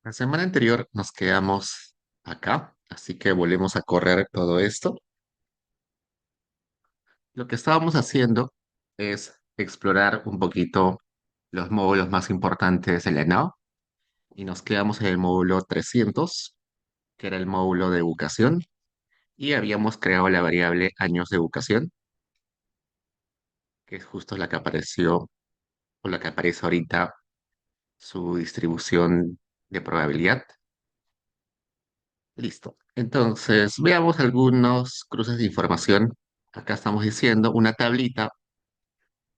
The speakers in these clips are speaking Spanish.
La semana anterior nos quedamos acá, así que volvemos a correr todo esto. Lo que estábamos haciendo es explorar un poquito los módulos más importantes de la ENAO y nos quedamos en el módulo 300, que era el módulo de educación, y habíamos creado la variable años de educación, que es justo la que apareció o la que aparece ahorita su distribución de probabilidad. Listo. Entonces, veamos algunos cruces de información. Acá estamos diciendo una tablita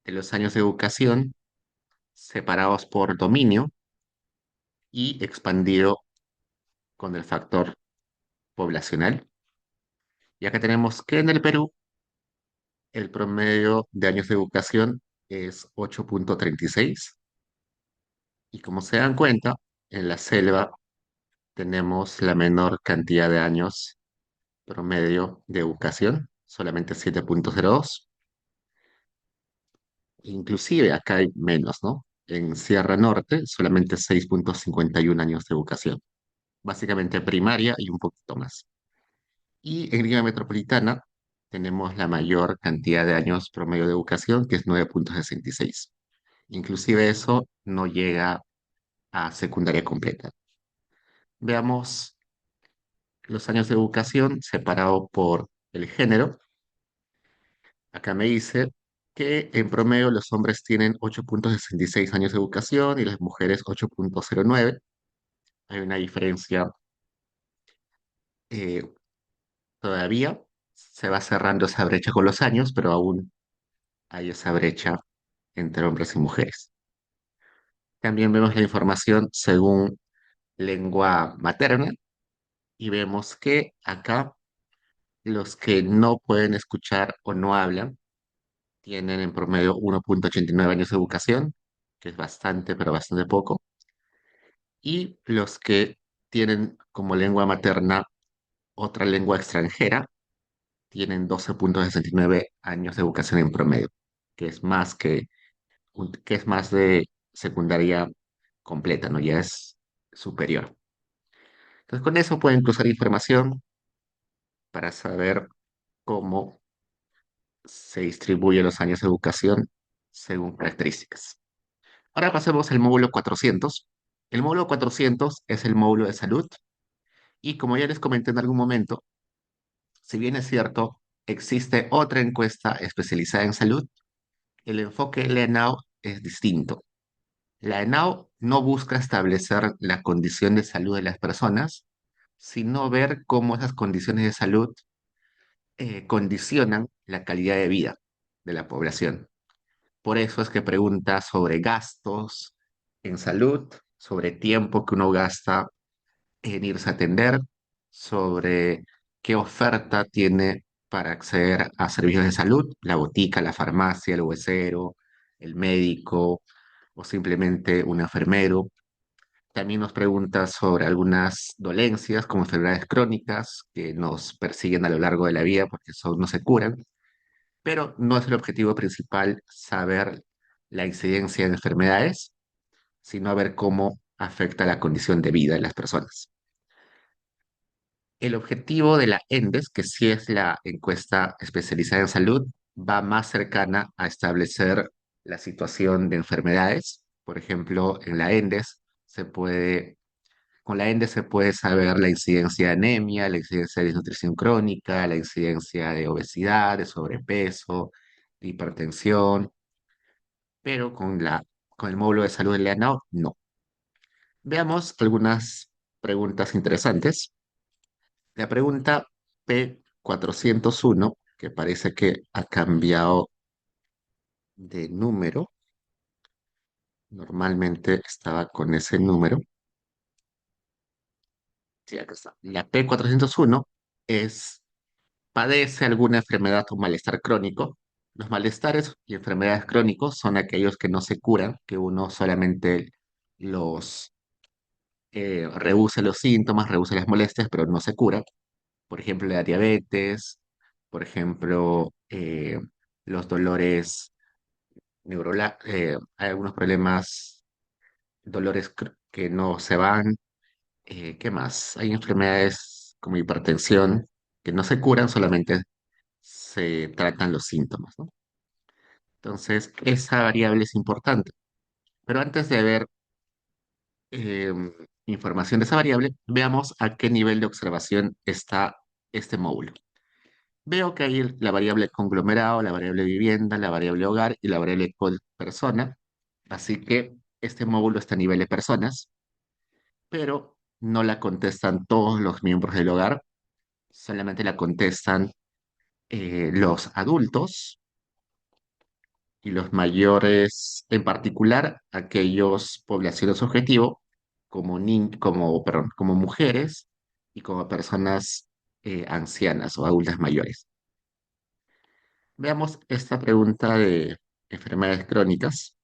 de los años de educación separados por dominio y expandido con el factor poblacional. Y acá tenemos que en el Perú el promedio de años de educación es 8,36. Y como se dan cuenta, en la selva tenemos la menor cantidad de años promedio de educación, solamente 7,02. Inclusive acá hay menos, ¿no? En Sierra Norte, solamente 6,51 años de educación, básicamente primaria y un poquito más. Y en Lima Metropolitana tenemos la mayor cantidad de años promedio de educación, que es 9,66. Inclusive eso no llega a secundaria completa. Veamos los años de educación separado por el género. Acá me dice que en promedio los hombres tienen 8,66 años de educación y las mujeres 8,09. Hay una diferencia eh, todavía. Se va cerrando esa brecha con los años, pero aún hay esa brecha entre hombres y mujeres. También vemos la información según lengua materna y vemos que acá los que no pueden escuchar o no hablan tienen en promedio 1,89 años de educación, que es bastante, pero bastante poco. Y los que tienen como lengua materna otra lengua extranjera tienen 12,69 años de educación en promedio, que es más que es más de secundaria completa, ¿no? Ya es superior. Entonces, con eso pueden cruzar información para saber cómo se distribuyen los años de educación según características. Ahora pasemos al módulo 400. El módulo 400 es el módulo de salud y como ya les comenté en algún momento, si bien es cierto, existe otra encuesta especializada en salud, el enfoque de la ENAO es distinto. La ENAO no busca establecer la condición de salud de las personas, sino ver cómo esas condiciones de salud condicionan la calidad de vida de la población. Por eso es que pregunta sobre gastos en salud, sobre tiempo que uno gasta en irse a atender, sobre qué oferta tiene para acceder a servicios de salud, la botica, la farmacia, el huesero, el médico o simplemente un enfermero. También nos pregunta sobre algunas dolencias como enfermedades crónicas que nos persiguen a lo largo de la vida porque no se curan, pero no es el objetivo principal saber la incidencia de enfermedades, sino ver cómo afecta la condición de vida de las personas. El objetivo de la ENDES, que sí es la encuesta especializada en salud, va más cercana a establecer la situación de enfermedades. Por ejemplo, en la ENDES con la ENDES se puede saber la incidencia de anemia, la incidencia de desnutrición crónica, la incidencia de obesidad, de sobrepeso, de hipertensión, pero con el módulo de salud de la ANAO, no. Veamos algunas preguntas interesantes. La pregunta P401, que parece que ha cambiado de número, normalmente estaba con ese número. Sí, acá está. La P401 es, ¿padece alguna enfermedad o malestar crónico? Los malestares y enfermedades crónicos son aquellos que no se curan, que uno solamente los rehúye los síntomas, rehúye las molestias, pero no se cura. Por ejemplo, la diabetes, por ejemplo, los dolores hay algunos problemas, dolores que no se van, ¿Qué más? Hay enfermedades como hipertensión que no se curan, solamente se tratan los síntomas, ¿no? Entonces, esa variable es importante. Pero antes de ver eh, información de esa variable, veamos a qué nivel de observación está este módulo. Veo que hay la variable conglomerado, la variable vivienda, la variable hogar y la variable persona. Así que este módulo está a nivel de personas, pero no la contestan todos los miembros del hogar, solamente la contestan los adultos y los mayores, en particular aquellos poblaciones objetivo, como mujeres y como personas ancianas o adultas mayores. Veamos esta pregunta de enfermedades crónicas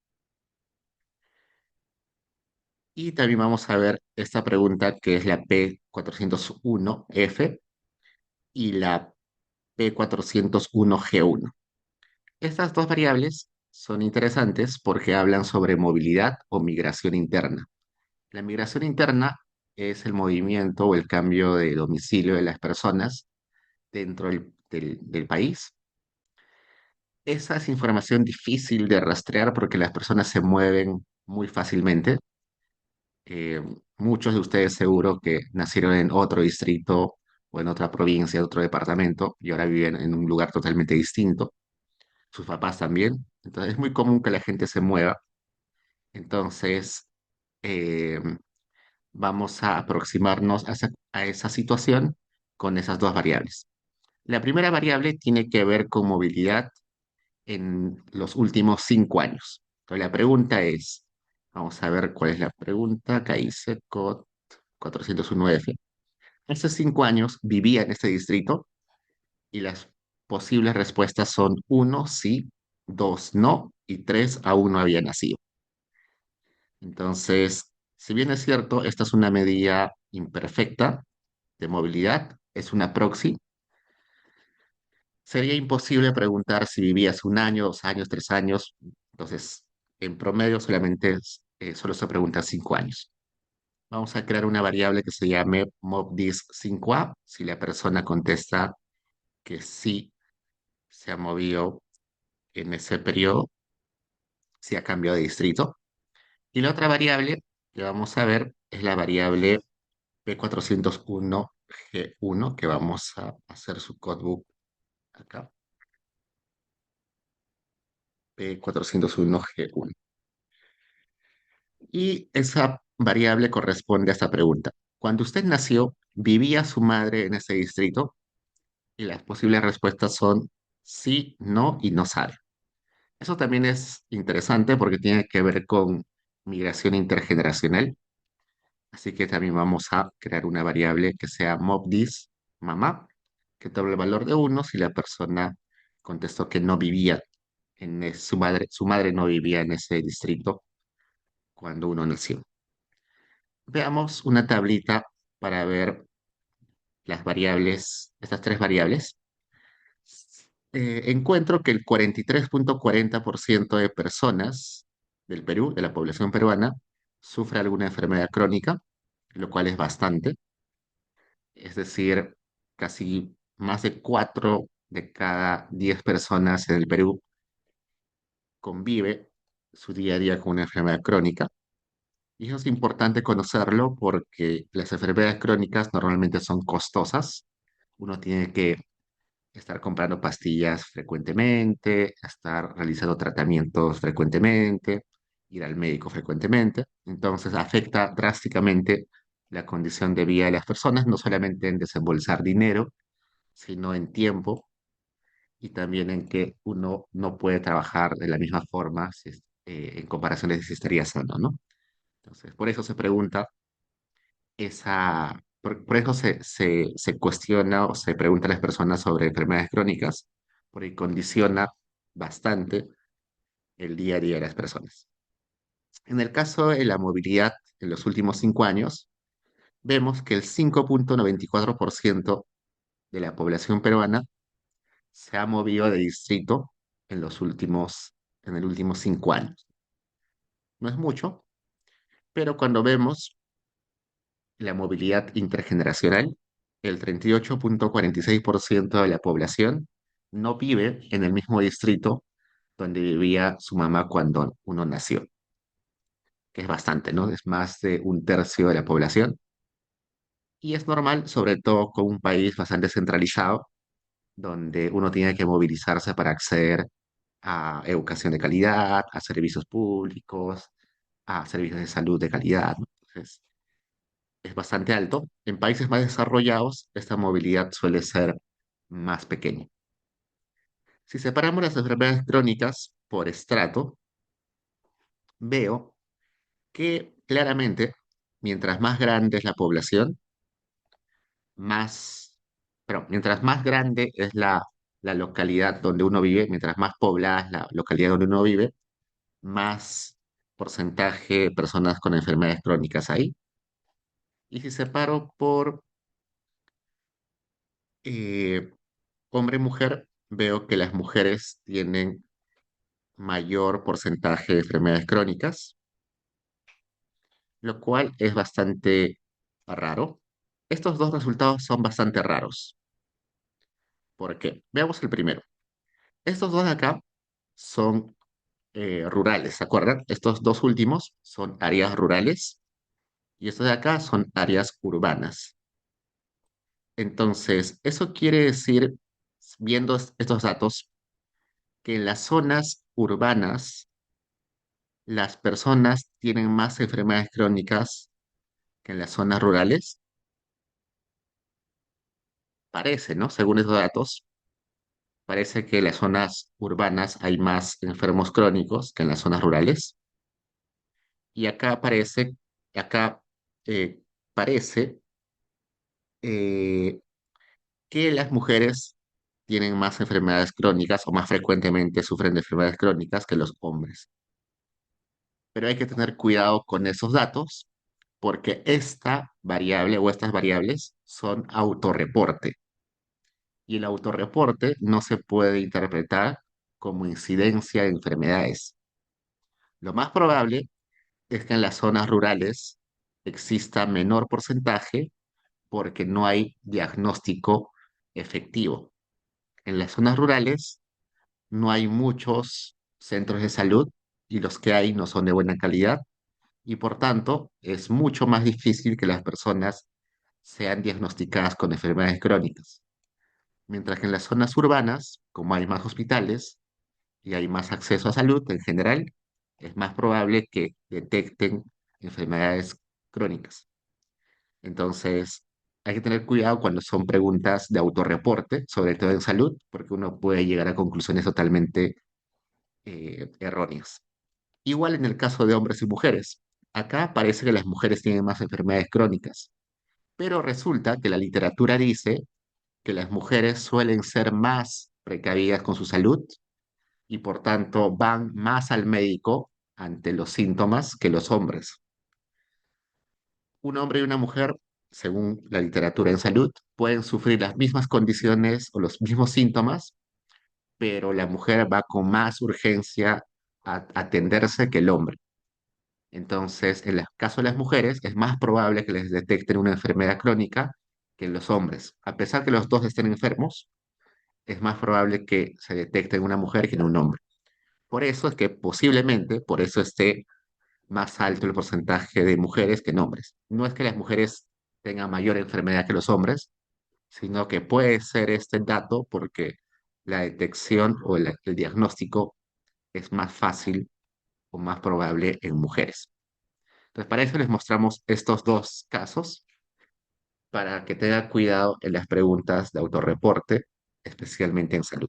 y también vamos a ver esta pregunta que es la P401F y la P401G1. Estas dos variables son interesantes porque hablan sobre movilidad o migración interna. La migración interna es el movimiento o el cambio de domicilio de las personas dentro del país. Esa es información difícil de rastrear porque las personas se mueven muy fácilmente. Eh, Muchos de ustedes seguro que nacieron en otro distrito o en otra provincia, otro departamento y ahora viven en un lugar totalmente distinto. Sus papás también. Entonces es muy común que la gente se mueva. Entonces eh, vamos a aproximarnos a esa situación con esas dos variables. La primera variable tiene que ver con movilidad en los últimos 5 años. Entonces la pregunta es, vamos a ver cuál es la pregunta. Acá dice COD 401F. Hace 5 años vivía en este distrito y las posibles respuestas son uno, sí, dos, no y tres, aún no había nacido. Entonces, si bien es cierto, esta es una medida imperfecta de movilidad, es una proxy, sería imposible preguntar si vivías 1 año, 2 años, 3 años. Entonces, en promedio solamente solo se pregunta 5 años. Vamos a crear una variable que se llame mobdis5a. Si la persona contesta que sí se ha movido en ese periodo, si ha cambiado de distrito. Y la otra variable que vamos a ver es la variable P401G1, que vamos a hacer su codebook acá, P401G1. Y esa variable corresponde a esta pregunta. Cuando usted nació, ¿vivía su madre en ese distrito? Y las posibles respuestas son sí, no y no sabe. Eso también es interesante porque tiene que ver con migración intergeneracional. Así que también vamos a crear una variable que sea mobdis, mamá, que tome el valor de 1 si la persona contestó que no vivía su madre no vivía en ese distrito cuando uno nació. Veamos una tablita para ver las variables, estas tres variables. Encuentro que el 43,40% de personas del Perú, de la población peruana, sufre alguna enfermedad crónica, lo cual es bastante. Es decir, casi más de 4 de cada 10 personas en el Perú convive su día a día con una enfermedad crónica. Y eso es importante conocerlo porque las enfermedades crónicas normalmente son costosas. Uno tiene que estar comprando pastillas frecuentemente, estar realizando tratamientos frecuentemente, ir al médico frecuentemente. Entonces afecta drásticamente la condición de vida de las personas, no solamente en desembolsar dinero, sino en tiempo y también en que uno no puede trabajar de la misma forma en comparación de si estaría sano, ¿no? Entonces, por eso se pregunta por eso se cuestiona o se pregunta a las personas sobre enfermedades crónicas, porque condiciona bastante el día a día de las personas. En el caso de la movilidad en los últimos 5 años, vemos que el 5,94% de la población peruana se ha movido de distrito en el últimos 5 años. No es mucho, pero cuando vemos la movilidad intergeneracional, el 38,46% de la población no vive en el mismo distrito donde vivía su mamá cuando uno nació, que es bastante, ¿no? Es más de un tercio de la población. Y es normal, sobre todo con un país bastante centralizado, donde uno tiene que movilizarse para acceder a educación de calidad, a servicios públicos, a servicios de salud de calidad, ¿no? Entonces, es bastante alto. En países más desarrollados, esta movilidad suele ser más pequeña. Si separamos las enfermedades crónicas por estrato, veo que claramente, mientras más grande es la población, más, pero mientras más grande es la localidad donde uno vive, mientras más poblada es la localidad donde uno vive, más porcentaje de personas con enfermedades crónicas hay. Y si separo por eh, hombre y mujer, veo que las mujeres tienen mayor porcentaje de enfermedades crónicas, lo cual es bastante raro. Estos dos resultados son bastante raros. ¿Por qué? Veamos el primero. Estos dos de acá son rurales, ¿se acuerdan? Estos dos últimos son áreas rurales y estos de acá son áreas urbanas. Entonces, eso quiere decir, viendo estos datos, que en las zonas urbanas las personas tienen más enfermedades crónicas que en las zonas rurales. Parece, ¿no? Según esos datos, parece que en las zonas urbanas hay más enfermos crónicos que en las zonas rurales. Y acá parece, acá eh, parece eh, que las mujeres tienen más enfermedades crónicas o más frecuentemente sufren de enfermedades crónicas que los hombres. Pero hay que tener cuidado con esos datos porque esta variable o estas variables son autorreporte y el autorreporte no se puede interpretar como incidencia de enfermedades. Lo más probable es que en las zonas rurales exista menor porcentaje porque no hay diagnóstico efectivo. En las zonas rurales no hay muchos centros de salud y los que hay no son de buena calidad y por tanto es mucho más difícil que las personas sean diagnosticadas con enfermedades crónicas. Mientras que en las zonas urbanas, como hay más hospitales y hay más acceso a salud en general, es más probable que detecten enfermedades crónicas. Entonces, hay que tener cuidado cuando son preguntas de autorreporte, sobre todo en salud, porque uno puede llegar a conclusiones totalmente erróneas. Igual en el caso de hombres y mujeres. Acá parece que las mujeres tienen más enfermedades crónicas, pero resulta que la literatura dice que las mujeres suelen ser más precavidas con su salud y por tanto van más al médico ante los síntomas que los hombres. Un hombre y una mujer, según la literatura en salud, pueden sufrir las mismas condiciones o los mismos síntomas, pero la mujer va con más urgencia a atenderse que el hombre. Entonces, en el caso de las mujeres, es más probable que les detecten una enfermedad crónica que en los hombres. A pesar que los dos estén enfermos, es más probable que se detecte en una mujer que en un hombre. Por eso es que posiblemente, por eso esté más alto el porcentaje de mujeres que en hombres. No es que las mujeres tengan mayor enfermedad que los hombres, sino que puede ser este dato porque la detección o el diagnóstico es más fácil o más probable en mujeres. Entonces, para eso les mostramos estos dos casos, para que tengan cuidado en las preguntas de autorreporte, especialmente en salud.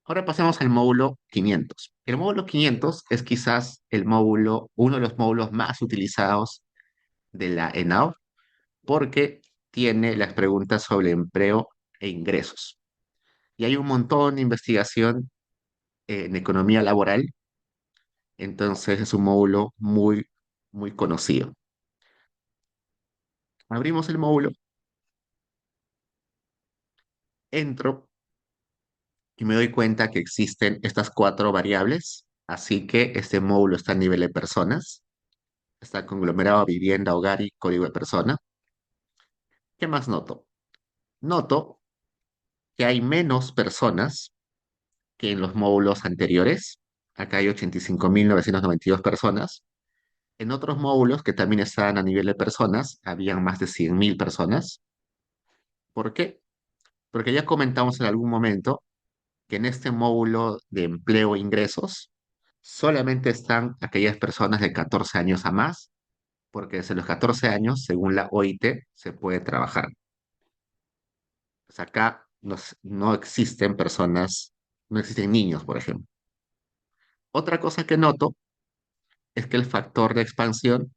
Ahora pasamos al módulo 500. El módulo 500 es quizás el módulo, uno de los módulos más utilizados de la ENAO porque tiene las preguntas sobre empleo e ingresos. Y hay un montón de investigación en economía laboral, entonces es un módulo muy conocido. Abrimos el módulo, entro y me doy cuenta que existen estas cuatro variables, así que este módulo está a nivel de personas. está conglomerado vivienda, hogar y código de persona. ¿Qué más noto? Noto que hay menos personas que en los módulos anteriores. Acá hay 85.992 personas. En otros módulos que también están a nivel de personas, habían más de 100.000 personas. ¿Por qué? Porque ya comentamos en algún momento que en este módulo de empleo e ingresos solamente están aquellas personas de 14 años a más, porque desde los 14 años, según la OIT, se puede trabajar. O sea, acá no existen personas, no existen niños, por ejemplo. Otra cosa que noto es que el factor de expansión,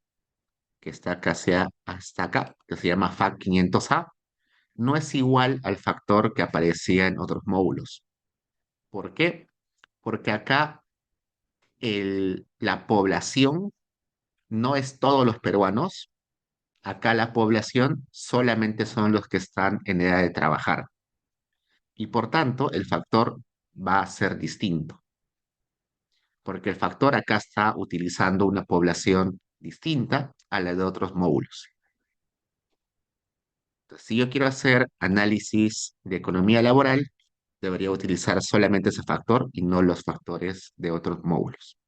que está hasta acá, que se llama FAC 500A, no es igual al factor que aparecía en otros módulos. ¿Por qué? Porque acá la población no es todos los peruanos, acá la población solamente son los que están en edad de trabajar y por tanto el factor va a ser distinto, porque el factor acá está utilizando una población distinta a la de otros módulos. Entonces, si yo quiero hacer análisis de economía laboral, debería utilizar solamente ese factor y no los factores de otros módulos.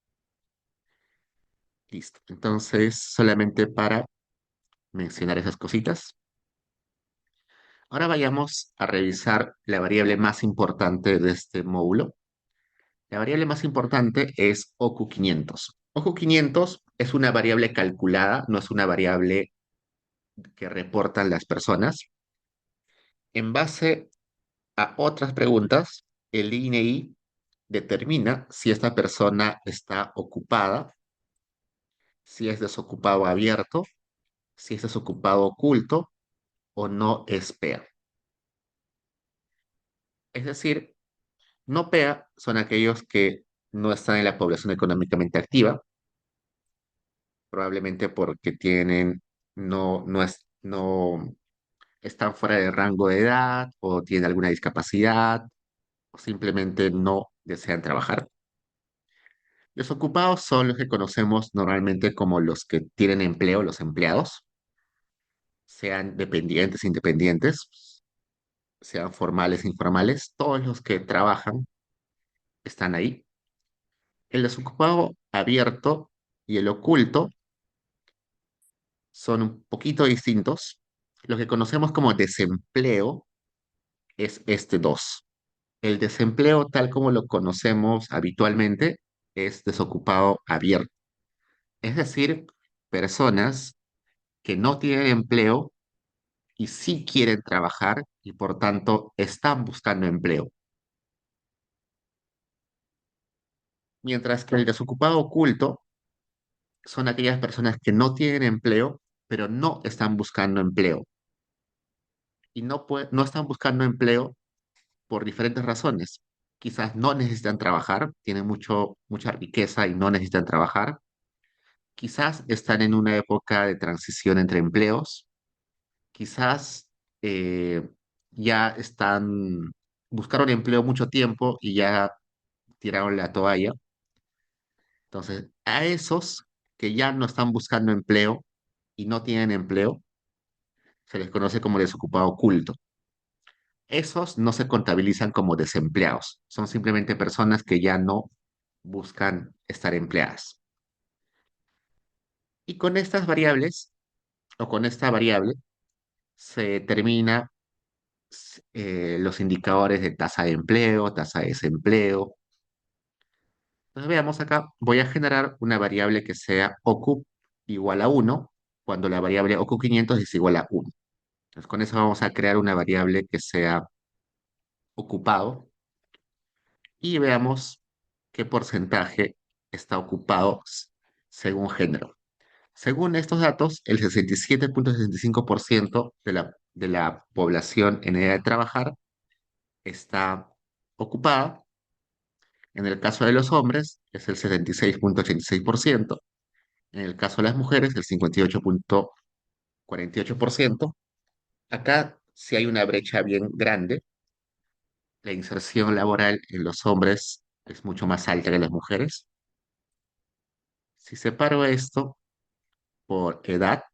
Listo. Entonces, solamente para mencionar esas cositas. Ahora vayamos a revisar la variable más importante de este módulo. La variable más importante es OQ500. OQ500 es una variable calculada, no es una variable que reportan las personas. En base a otras preguntas, el INEI determina si esta persona está ocupada, si es desocupado abierto, si es desocupado oculto o no es PEA. Es decir, no PEA son aquellos que no están en la población económicamente activa, probablemente porque no están fuera de rango de edad o tienen alguna discapacidad o simplemente no desean trabajar. Los ocupados son los que conocemos normalmente como los que tienen empleo, los empleados, sean dependientes, independientes, sean formales, informales, todos los que trabajan están ahí. El desocupado abierto y el oculto son un poquito distintos. Lo que conocemos como desempleo es este 2. El desempleo, tal como lo conocemos habitualmente, es desocupado abierto. Es decir, personas que no tienen empleo y sí quieren trabajar y por tanto están buscando empleo. Mientras que el desocupado oculto son aquellas personas que no tienen empleo, pero no están buscando empleo. Y no están buscando empleo por diferentes razones. Quizás no necesitan trabajar, tienen mucha riqueza y no necesitan trabajar. Quizás están en una época de transición entre empleos. Quizás eh, ya buscaron empleo mucho tiempo y ya tiraron la toalla. Entonces, a esos que ya no están buscando empleo y no tienen empleo, se les conoce como desocupado oculto. Esos no se contabilizan como desempleados, son simplemente personas que ya no buscan estar empleadas. Y con estas variables, o con esta variable, se determina los indicadores de tasa de empleo, tasa de desempleo. Entonces veamos acá, voy a generar una variable que sea ocup igual a 1 cuando la variable ocu500 es igual a 1. Entonces con eso vamos a crear una variable que sea ocupado y veamos qué porcentaje está ocupado según género. Según estos datos, el 67,65% de la población en edad de trabajar está ocupada. En el caso de los hombres es el 76,86%. En el caso de las mujeres, el 58,48%. Acá sí hay una brecha bien grande. La inserción laboral en los hombres es mucho más alta que en las mujeres. Si separo esto, por edad,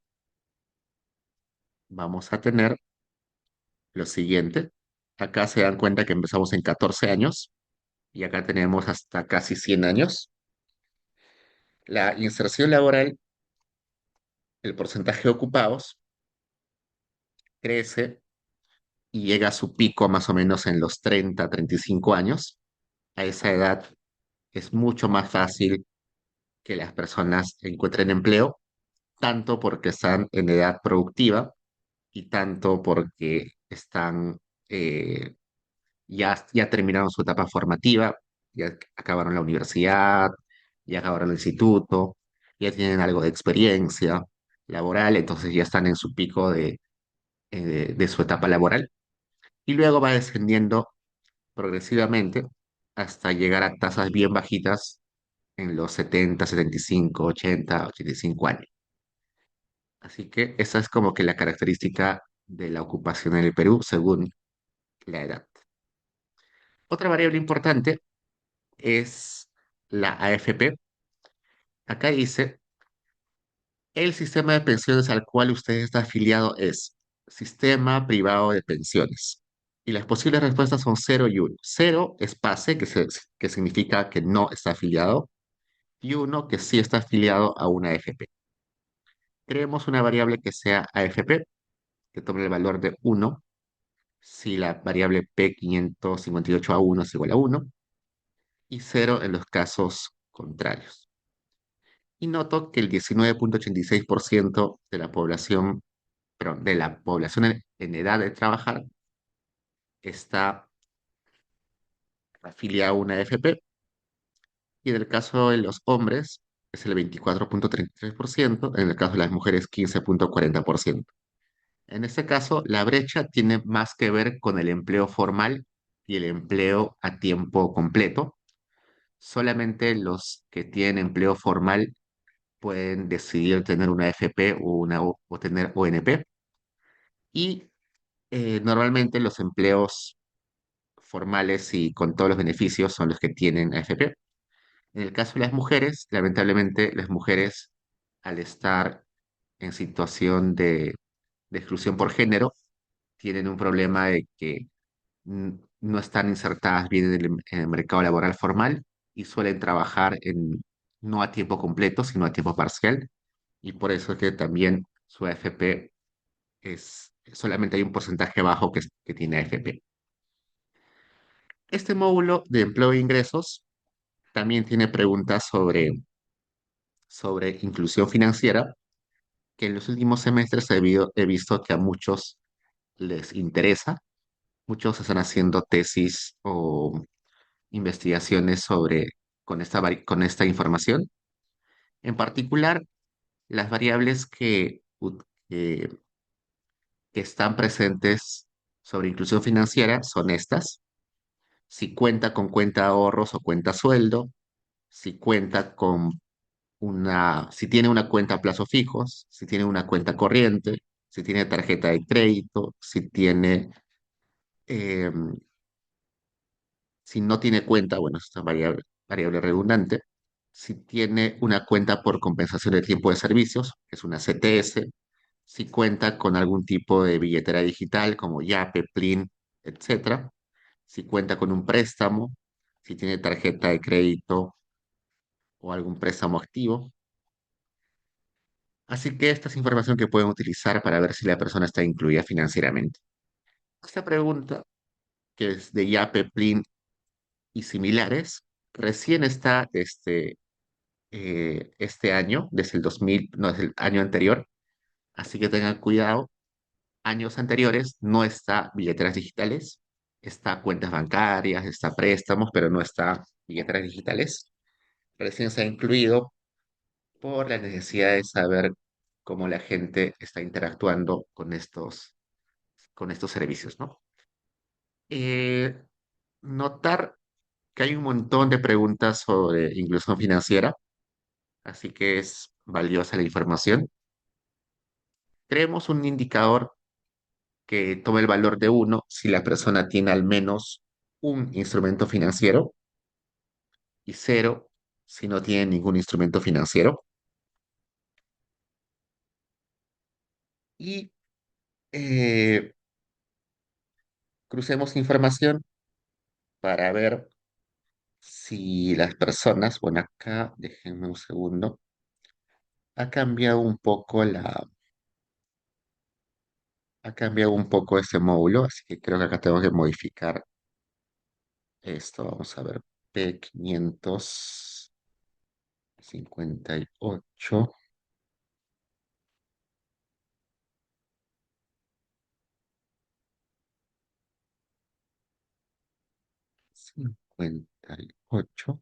vamos a tener lo siguiente. Acá se dan cuenta que empezamos en 14 años y acá tenemos hasta casi 100 años. La inserción laboral, el porcentaje de ocupados, crece y llega a su pico más o menos en los 30, 35 años. A esa edad es mucho más fácil que las personas encuentren empleo, tanto porque están en edad productiva y tanto porque están, ya terminaron su etapa formativa, ya acabaron la universidad, ya acabaron el instituto, ya tienen algo de experiencia laboral, entonces ya están en su pico de su etapa laboral. Y luego va descendiendo progresivamente hasta llegar a tasas bien bajitas en los 70, 75, 80, 85 años. Así que esa es como que la característica de la ocupación en el Perú según la edad. Otra variable importante es la AFP. Acá dice, el sistema de pensiones al cual usted está afiliado es Sistema Privado de Pensiones. Y las posibles respuestas son cero y uno. Cero es PASE, que significa que no está afiliado, y uno que sí está afiliado a una AFP. Creemos una variable que sea AFP, que tome el valor de uno si la variable P558A1 es igual a uno y cero en los casos contrarios. Y noto que el 19,86% de la población, perdón, de la población en edad de trabajar está afiliada a una AFP y en el caso de los hombres es el 24,33%, en el caso de las mujeres 15,40%. En este caso, la brecha tiene más que ver con el empleo formal y el empleo a tiempo completo. Solamente los que tienen empleo formal pueden decidir tener una AFP o tener ONP. Y normalmente los empleos formales y con todos los beneficios son los que tienen AFP. En el caso de las mujeres, lamentablemente las mujeres, al estar en situación de exclusión por género, tienen un problema de que no están insertadas bien en el mercado laboral formal y suelen trabajar no a tiempo completo, sino a tiempo parcial. Y por eso es que también su AFP solamente hay un porcentaje bajo que tiene AFP. Este módulo de empleo e ingresos también tiene preguntas sobre inclusión financiera, que en los últimos semestres he visto que a muchos les interesa. Muchos están haciendo tesis o investigaciones con esta información. En particular, las variables que, que están presentes sobre inclusión financiera son estas: si cuenta con cuenta de ahorros o cuenta sueldo, si cuenta con si tiene una cuenta a plazos fijos, si tiene una cuenta corriente, si tiene tarjeta de crédito, eh, si no tiene cuenta, bueno, esta variable redundante, si tiene una cuenta por compensación de tiempo de servicios, que es una CTS, si cuenta con algún tipo de billetera digital como Yape, Plin, etcétera, si cuenta con un préstamo, si tiene tarjeta de crédito o algún préstamo activo. Así que esta es información que pueden utilizar para ver si la persona está incluida financieramente. Esta pregunta, que es de Yape, Plin y similares, recién está este año, desde el 2000, no, desde el año anterior, así que tengan cuidado. Años anteriores no está billeteras digitales, está cuentas bancarias, está préstamos, pero no está billeteras digitales. Recién se ha incluido por la necesidad de saber cómo la gente está interactuando con estos servicios, ¿no? Eh, Notar que hay un montón de preguntas sobre inclusión financiera, así que es valiosa la información. Creemos un indicador que tome el valor de uno si la persona tiene al menos un instrumento financiero y cero si no tiene ningún instrumento financiero. Y eh, crucemos información para ver si las personas, bueno, acá, déjenme un segundo, ha cambiado un poco ha cambiado un poco este módulo, así que creo que acá tengo que modificar esto. Vamos a ver, P558, 58.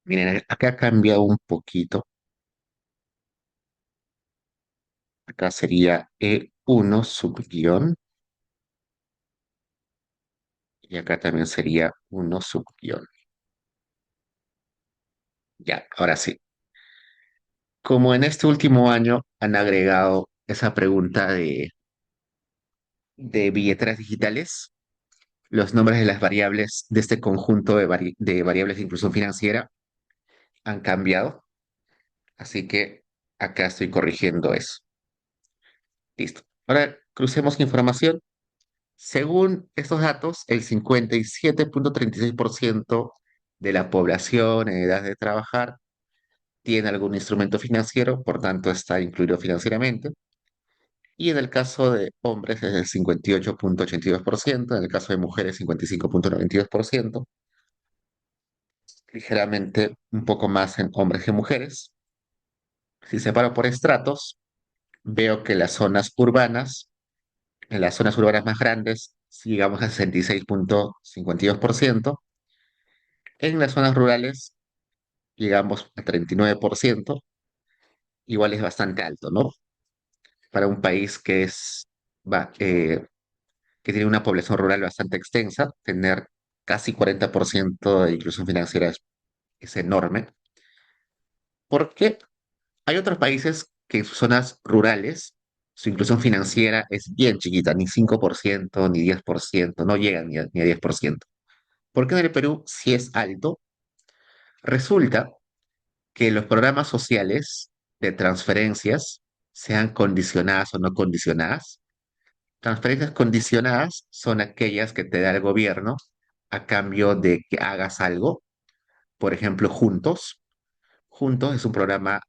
Miren, acá ha cambiado un poquito. Acá sería E1 subguión y acá también sería uno subguión. Ya, ahora sí. Como en este último año han agregado esa pregunta de billeteras digitales, los nombres de las variables de este conjunto de variables de inclusión financiera han cambiado, así que acá estoy corrigiendo eso. Listo. Ahora crucemos información. Según estos datos, el 57,36% de la población en edad de trabajar tiene algún instrumento financiero, por tanto está incluido financieramente. Y en el caso de hombres es el 58,82%, en el caso de mujeres 55,92%, ligeramente un poco más en hombres que mujeres. Si separo por estratos, veo que en las zonas urbanas más grandes, si llegamos a 66,52%, en las zonas rurales llegamos a 39%, igual es bastante alto, ¿no? Para un país va, que tiene una población rural bastante extensa, tener casi 40% de inclusión financiera es enorme, porque hay otros países que en sus zonas rurales su inclusión financiera es bien chiquita, ni 5% ni 10%, no llegan ni a 10%. ¿Por qué en el Perú sí es alto? Resulta que los programas sociales de transferencias, sean condicionadas o no condicionadas, transferencias condicionadas son aquellas que te da el gobierno a cambio de que hagas algo. Por ejemplo, Juntos. Juntos es un programa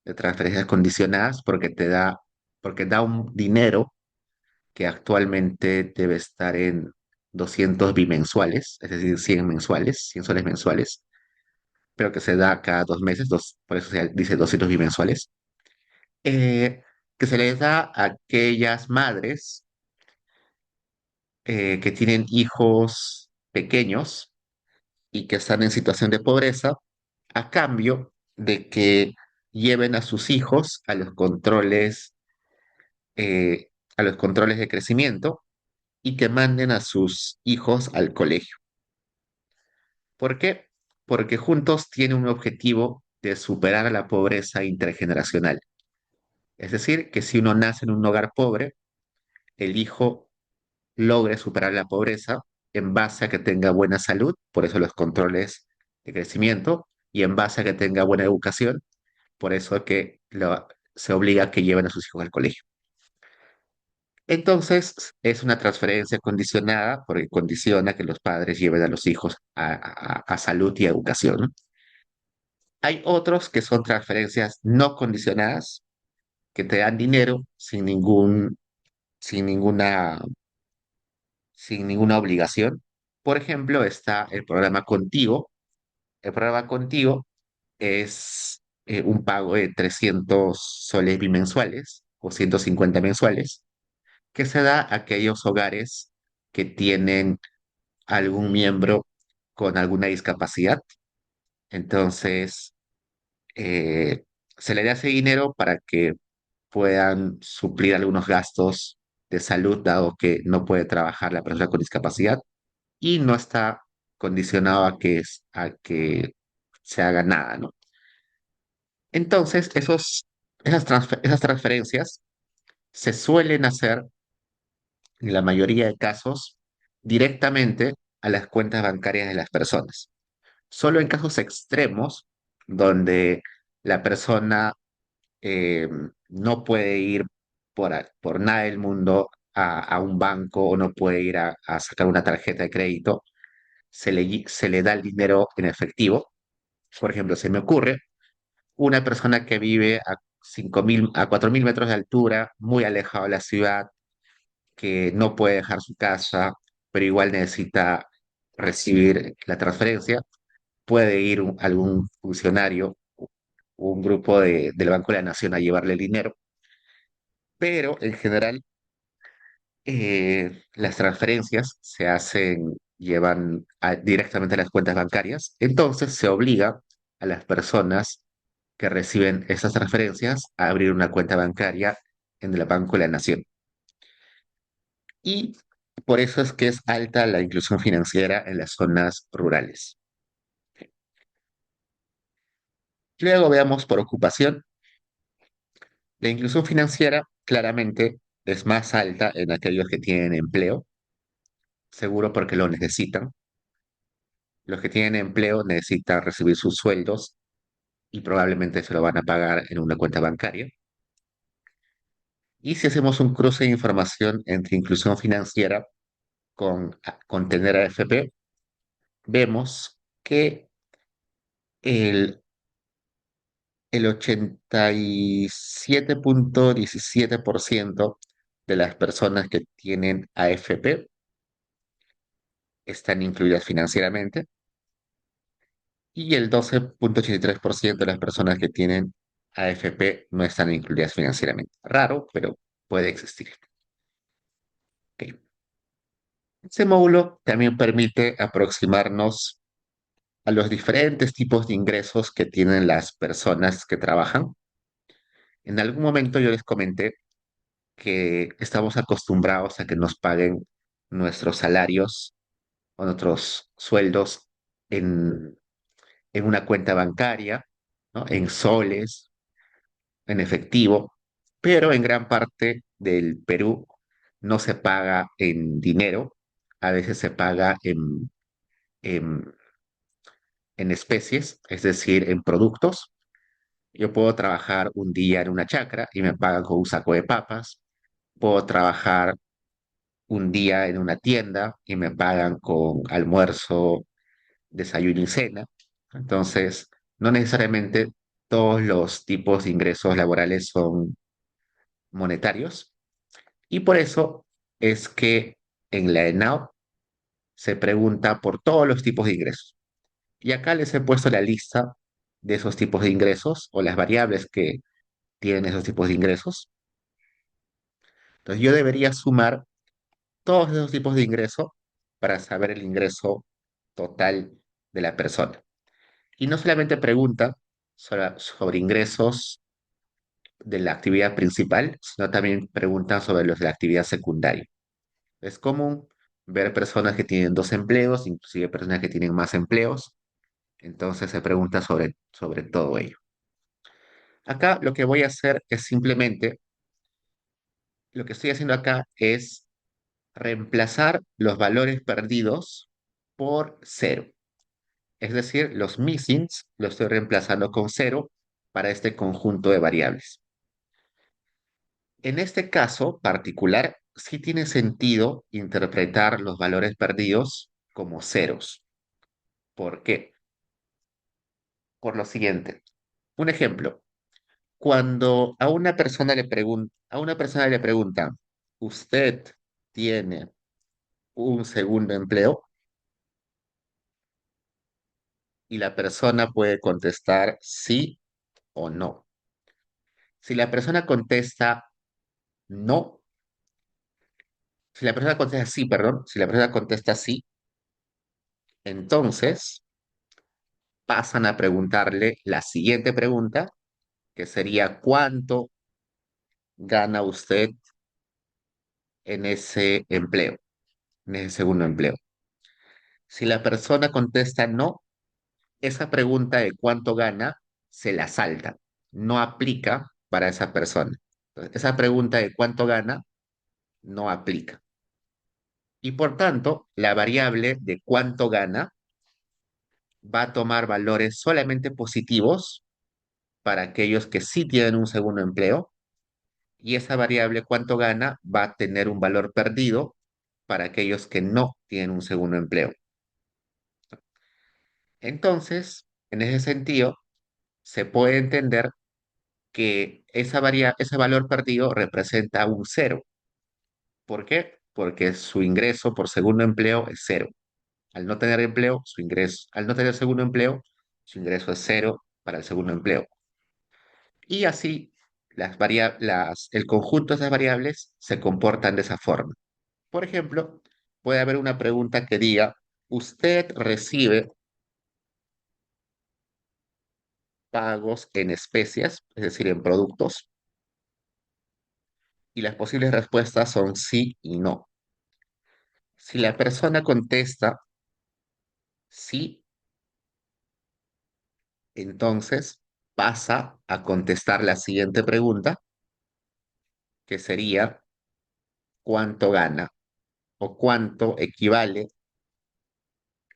de transferencias condicionadas porque da un dinero que actualmente debe estar en 200 bimensuales, es decir, 100 mensuales, 100 soles mensuales, pero que se da cada 2 meses, por eso se dice 200 bimensuales, eh, que se les da a aquellas madres que tienen hijos pequeños y que están en situación de pobreza a cambio de que lleven a sus hijos a los controles de crecimiento y que manden a sus hijos al colegio. ¿Por qué? Porque Juntos tiene un objetivo de superar a la pobreza intergeneracional. Es decir, que si uno nace en un hogar pobre, el hijo logre superar la pobreza en base a que tenga buena salud, por eso los controles de crecimiento, y en base a que tenga buena educación, por eso se obliga a que lleven a sus hijos al colegio. Entonces, es una transferencia condicionada porque condiciona que los padres lleven a los hijos a salud y a educación, ¿no? Hay otros que son transferencias no condicionadas, que te dan dinero sin ninguna, sin ninguna obligación. Por ejemplo, está el programa Contigo. El programa Contigo es un pago de 300 soles bimensuales o 150 mensuales que se da a aquellos hogares que tienen algún miembro con alguna discapacidad. Entonces, eh, se le da ese dinero para que puedan suplir algunos gastos de salud, dado que no puede trabajar la persona con discapacidad y no está condicionado a que se haga nada, ¿no? Entonces, esos Esas transferencias se suelen hacer, en la mayoría de casos, directamente a las cuentas bancarias de las personas. Solo en casos extremos, donde la persona eh, no puede ir por nada del mundo a un banco o no puede ir a sacar una tarjeta de crédito, se le da el dinero en efectivo. Por ejemplo, se me ocurre una persona que vive a 5.000, a 4.000 metros de altura, muy alejado de la ciudad, que no puede dejar su casa, pero igual necesita recibir la transferencia, puede ir algún funcionario, un grupo del Banco de la Nación a llevarle el dinero, pero en general las transferencias se hacen, directamente a las cuentas bancarias, entonces se obliga a las personas que reciben esas transferencias a abrir una cuenta bancaria en el Banco de la Nación. Y por eso es que es alta la inclusión financiera en las zonas rurales. Luego veamos por ocupación. La inclusión financiera claramente es más alta en aquellos que tienen empleo, seguro porque lo necesitan. Los que tienen empleo necesitan recibir sus sueldos y probablemente se lo van a pagar en una cuenta bancaria. Y si hacemos un cruce de información entre inclusión financiera con tener AFP, vemos que el, el 87,17% de las personas que tienen AFP están incluidas financieramente y el 12,83% de las personas que tienen AFP no están incluidas financieramente. Raro, pero puede existir. Ok. Este módulo también permite aproximarnos a los diferentes tipos de ingresos que tienen las personas que trabajan. En algún momento yo les comenté que estamos acostumbrados a que nos paguen nuestros salarios o nuestros sueldos en, en una cuenta bancaria, ¿no? En soles, en efectivo, pero en gran parte del Perú no se paga en dinero, a veces se paga en, en especies, es decir, en productos. Yo puedo trabajar un día en una chacra y me pagan con un saco de papas. Puedo trabajar un día en una tienda y me pagan con almuerzo, desayuno y cena. Entonces, no necesariamente todos los tipos de ingresos laborales son monetarios. Y por eso es que en la ENAO se pregunta por todos los tipos de ingresos. Y acá les he puesto la lista de esos tipos de ingresos o las variables que tienen esos tipos de ingresos. Entonces yo debería sumar todos esos tipos de ingresos para saber el ingreso total de la persona. Y no solamente pregunta sobre ingresos de la actividad principal, sino también preguntan sobre los de la actividad secundaria. Es común ver personas que tienen dos empleos, inclusive personas que tienen más empleos, entonces se pregunta sobre todo ello. Acá lo que voy a hacer es simplemente, lo que estoy haciendo acá es reemplazar los valores perdidos por cero. Es decir, los missings los estoy reemplazando con cero para este conjunto de variables. En este caso particular, sí tiene sentido interpretar los valores perdidos como ceros. ¿Por qué? Por lo siguiente. Un ejemplo. Cuando a una persona le preguntan, ¿usted tiene un segundo empleo? Y la persona puede contestar sí o no. Si la persona contesta no, si la persona contesta sí, perdón, si la persona contesta sí, entonces pasan a preguntarle la siguiente pregunta, que sería ¿cuánto gana usted en ese empleo, en ese segundo empleo? Si la persona contesta no, esa pregunta de cuánto gana se la salta, no aplica para esa persona. Entonces, esa pregunta de cuánto gana no aplica. Y por tanto, la variable de cuánto gana va a tomar valores solamente positivos para aquellos que sí tienen un segundo empleo, y esa variable cuánto gana va a tener un valor perdido para aquellos que no tienen un segundo empleo. Entonces, en ese sentido, se puede entender que ese valor perdido representa un cero. ¿Por qué? Porque su ingreso por segundo empleo es cero. Al no tener empleo, al no tener segundo empleo, su ingreso es cero para el segundo empleo. Y así el conjunto de esas variables se comportan de esa forma. Por ejemplo, puede haber una pregunta que diga, ¿usted recibe pagos en especias, es decir, en productos? Y las posibles respuestas son sí y no. Si la persona contesta sí, entonces pasa a contestar la siguiente pregunta, que sería ¿cuánto gana o cuánto equivale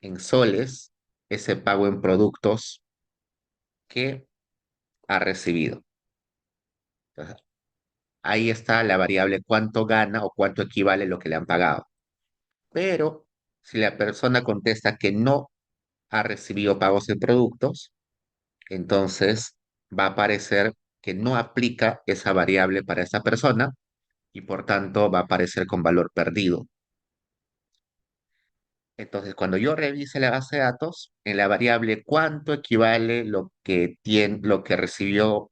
en soles ese pago en productos que ha recibido? Entonces, ahí está la variable cuánto gana o cuánto equivale lo que le han pagado. Pero si la persona contesta que no ha recibido pagos en productos, entonces va a aparecer que no aplica esa variable para esa persona y por tanto va a aparecer con valor perdido. Entonces, cuando yo revise la base de datos, en la variable cuánto equivale lo que recibió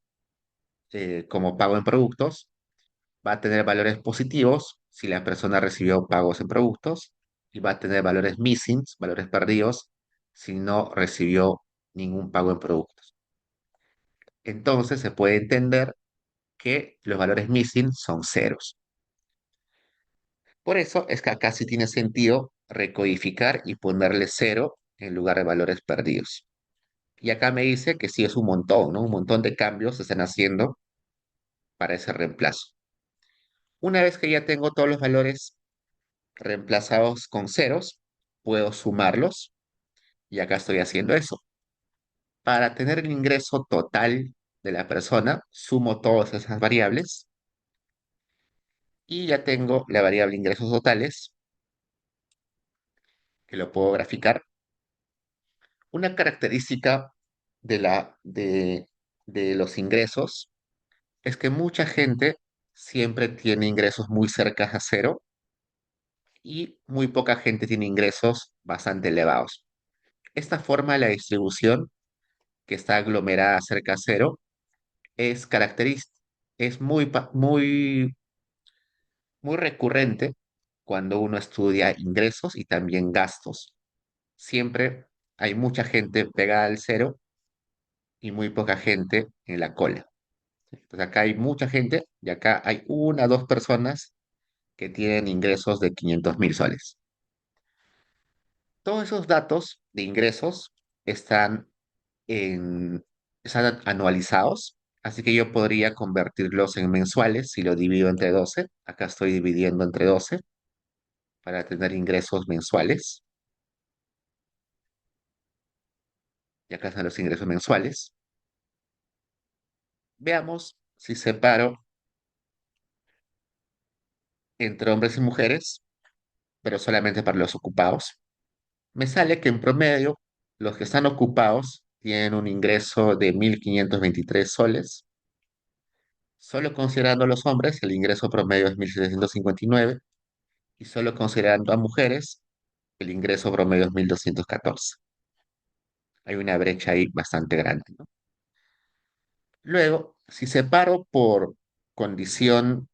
como pago en productos, va a tener valores positivos si la persona recibió pagos en productos y va a tener valores missing, valores perdidos, si no recibió ningún pago en productos. Entonces, se puede entender que los valores missing son ceros. Por eso es que acá sí tiene sentido recodificar y ponerle cero en lugar de valores perdidos. Y acá me dice que sí es un montón, ¿no? Un montón de cambios se están haciendo para ese reemplazo. Una vez que ya tengo todos los valores reemplazados con ceros, puedo sumarlos y acá estoy haciendo eso. Para tener el ingreso total de la persona, sumo todas esas variables y ya tengo la variable ingresos totales, que lo puedo graficar. Una característica de, de los ingresos es que mucha gente siempre tiene ingresos muy cerca a cero y muy poca gente tiene ingresos bastante elevados. Esta forma de la distribución, que está aglomerada cerca a cero, es característica, es muy recurrente cuando uno estudia ingresos y también gastos. Siempre hay mucha gente pegada al cero y muy poca gente en la cola. Entonces acá hay mucha gente y acá hay una o dos personas que tienen ingresos de 500.000 soles. Todos esos datos de ingresos están, están anualizados, así que yo podría convertirlos en mensuales si lo divido entre 12. Acá estoy dividiendo entre 12 para tener ingresos mensuales. Y acá están los ingresos mensuales. Veamos si separo entre hombres y mujeres, pero solamente para los ocupados. Me sale que en promedio los que están ocupados tienen un ingreso de 1.523 soles. Solo considerando a los hombres, el ingreso promedio es 1.759 y solo considerando a mujeres, el ingreso promedio es 1.214. Hay una brecha ahí bastante grande, ¿no? Luego, si separo por condición,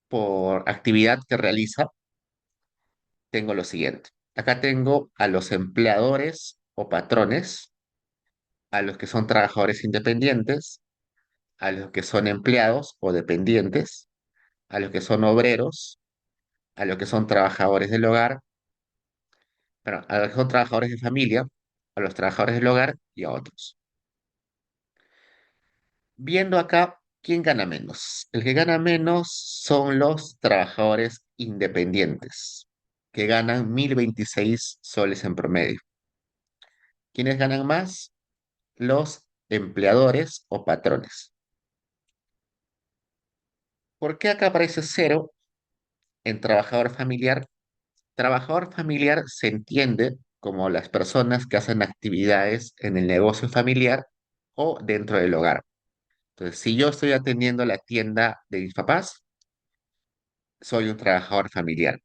por actividad que realiza, tengo lo siguiente. Acá tengo a los empleadores o patrones, a los que son trabajadores independientes, a los que son empleados o dependientes, a los que son obreros, a los que son trabajadores del hogar, bueno, a los que son trabajadores de familia, a los trabajadores del hogar y a otros. Viendo acá, ¿quién gana menos? El que gana menos son los trabajadores independientes, que ganan 1.026 soles en promedio. ¿Quiénes ganan más? Los empleadores o patrones. ¿Por qué acá aparece cero en trabajador familiar? Trabajador familiar se entiende como las personas que hacen actividades en el negocio familiar o dentro del hogar. Entonces, si yo estoy atendiendo la tienda de mis papás, soy un trabajador familiar.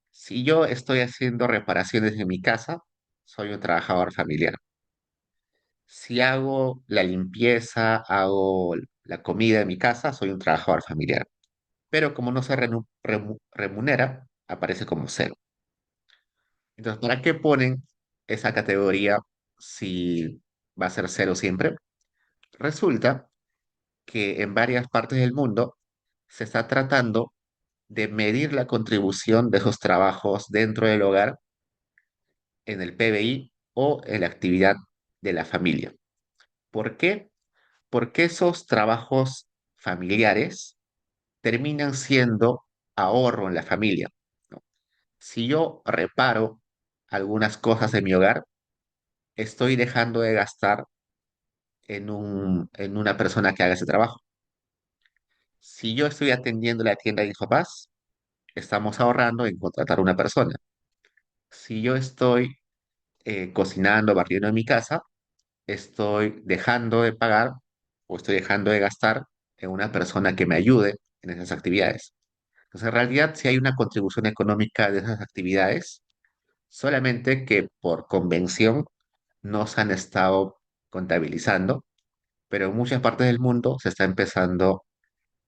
Si yo estoy haciendo reparaciones en mi casa, soy un trabajador familiar. Si hago la limpieza, hago la comida en mi casa, soy un trabajador familiar. Pero como no se remunera, aparece como cero. Entonces, ¿para qué ponen esa categoría si va a ser cero siempre? Resulta que en varias partes del mundo se está tratando de medir la contribución de esos trabajos dentro del hogar en el PBI o en la actividad de la familia. ¿Por qué? Porque esos trabajos familiares terminan siendo ahorro en la familia, ¿no? Si yo reparo algunas cosas de mi hogar, estoy dejando de gastar en una persona que haga ese trabajo. Si yo estoy atendiendo la tienda de mis papás, estamos ahorrando en contratar una persona. Si yo estoy cocinando, barriendo en mi casa, estoy dejando de pagar o estoy dejando de gastar en una persona que me ayude en esas actividades. Entonces, en realidad, sí hay una contribución económica de esas actividades, solamente que por convención no se han estado contabilizando, pero en muchas partes del mundo se está empezando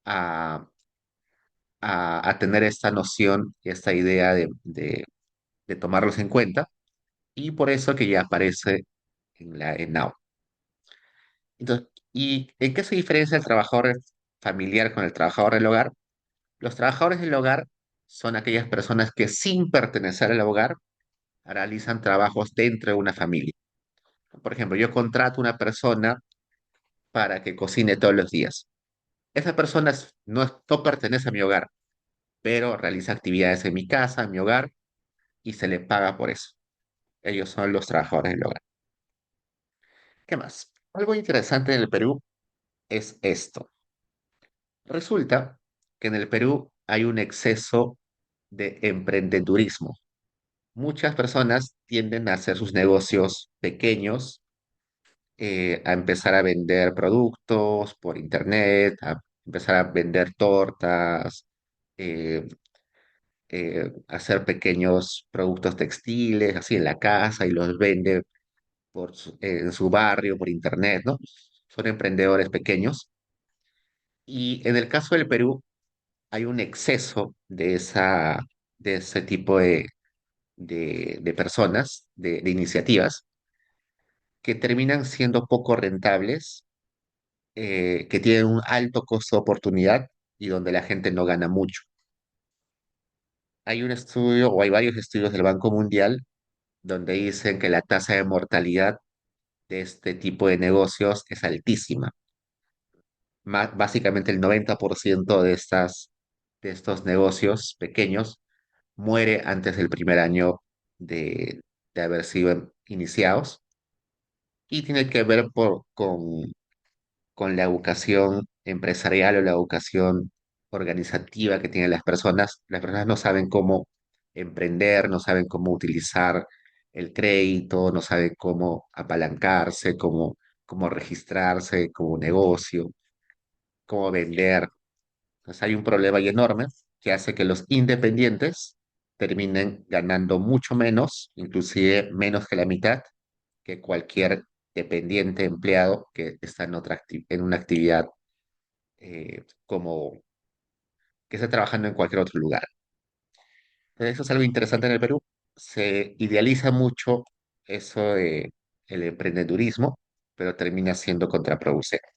a, a tener esta noción y esta idea de tomarlos en cuenta, y por eso que ya aparece en la ENAO. Entonces, ¿y en qué se diferencia el trabajador familiar con el trabajador del hogar? Los trabajadores del hogar son aquellas personas que sin pertenecer al hogar realizan trabajos dentro de una familia. Por ejemplo, yo contrato una persona para que cocine todos los días. Esa persona no pertenece a mi hogar, pero realiza actividades en mi casa, en mi hogar, y se le paga por eso. Ellos son los trabajadores del hogar. ¿Qué más? Algo interesante en el Perú es esto. Resulta que en el Perú hay un exceso de emprendedurismo. Muchas personas tienden a hacer sus negocios pequeños, a empezar a vender productos por internet, a empezar a vender tortas, eh, hacer pequeños productos textiles, así en la casa y los vende en su barrio, por internet, ¿no? Son emprendedores pequeños. Y en el caso del Perú hay un exceso de ese tipo de personas, de iniciativas, que terminan siendo poco rentables, que tienen un alto costo de oportunidad y donde la gente no gana mucho. Hay un estudio o hay varios estudios del Banco Mundial donde dicen que la tasa de mortalidad de este tipo de negocios es altísima. Básicamente el 90% de estos negocios pequeños muere antes del primer año de haber sido iniciados, y tiene que ver con la educación empresarial o la educación organizativa que tienen las personas. Las personas no saben cómo emprender, no saben cómo utilizar el crédito, no saben cómo apalancarse, cómo registrarse como negocio, cómo vender. Entonces hay un problema ahí enorme que hace que los independientes terminen ganando mucho menos, inclusive menos que la mitad, que cualquier dependiente empleado que está en en una actividad, como que está trabajando en cualquier otro lugar. Entonces, eso es algo interesante en el Perú. Se idealiza mucho eso de el emprendedurismo, pero termina siendo contraproducente.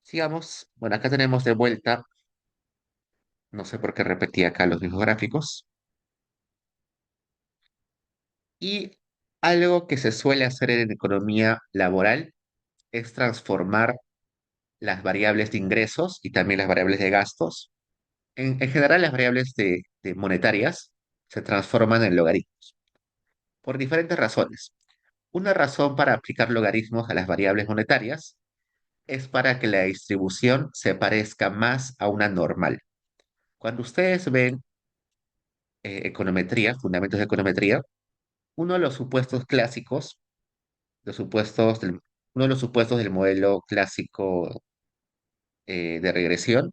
Sigamos. Bueno, acá tenemos de vuelta, no sé por qué repetí acá los mismos gráficos. Y algo que se suele hacer en economía laboral es transformar las variables de ingresos y también las variables de gastos. En general, las variables de monetarias se transforman en logaritmos por diferentes razones. Una razón para aplicar logaritmos a las variables monetarias es para que la distribución se parezca más a una normal. Cuando ustedes ven econometría, fundamentos de econometría, uno de los supuestos clásicos, los supuestos del- uno de los supuestos del modelo clásico de regresión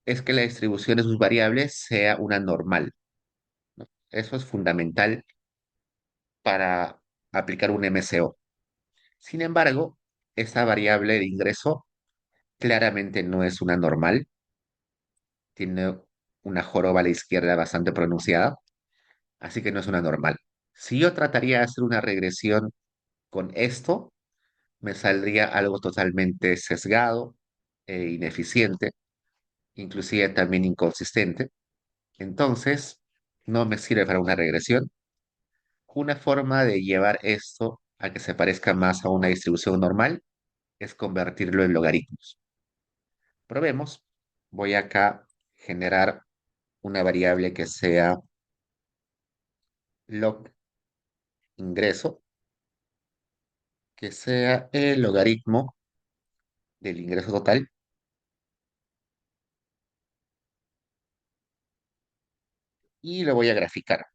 es que la distribución de sus variables sea una normal, ¿no? Eso es fundamental para aplicar un MCO. Sin embargo, esta variable de ingreso claramente no es una normal, tiene una joroba a la izquierda bastante pronunciada, así que no es una normal. Si yo trataría de hacer una regresión con esto, me saldría algo totalmente sesgado e ineficiente, inclusive también inconsistente. Entonces, no me sirve para una regresión. Una forma de llevar esto a que se parezca más a una distribución normal es convertirlo en logaritmos. Probemos. Voy acá a generar una variable que sea log ingreso, que sea el logaritmo del ingreso total y lo voy a graficar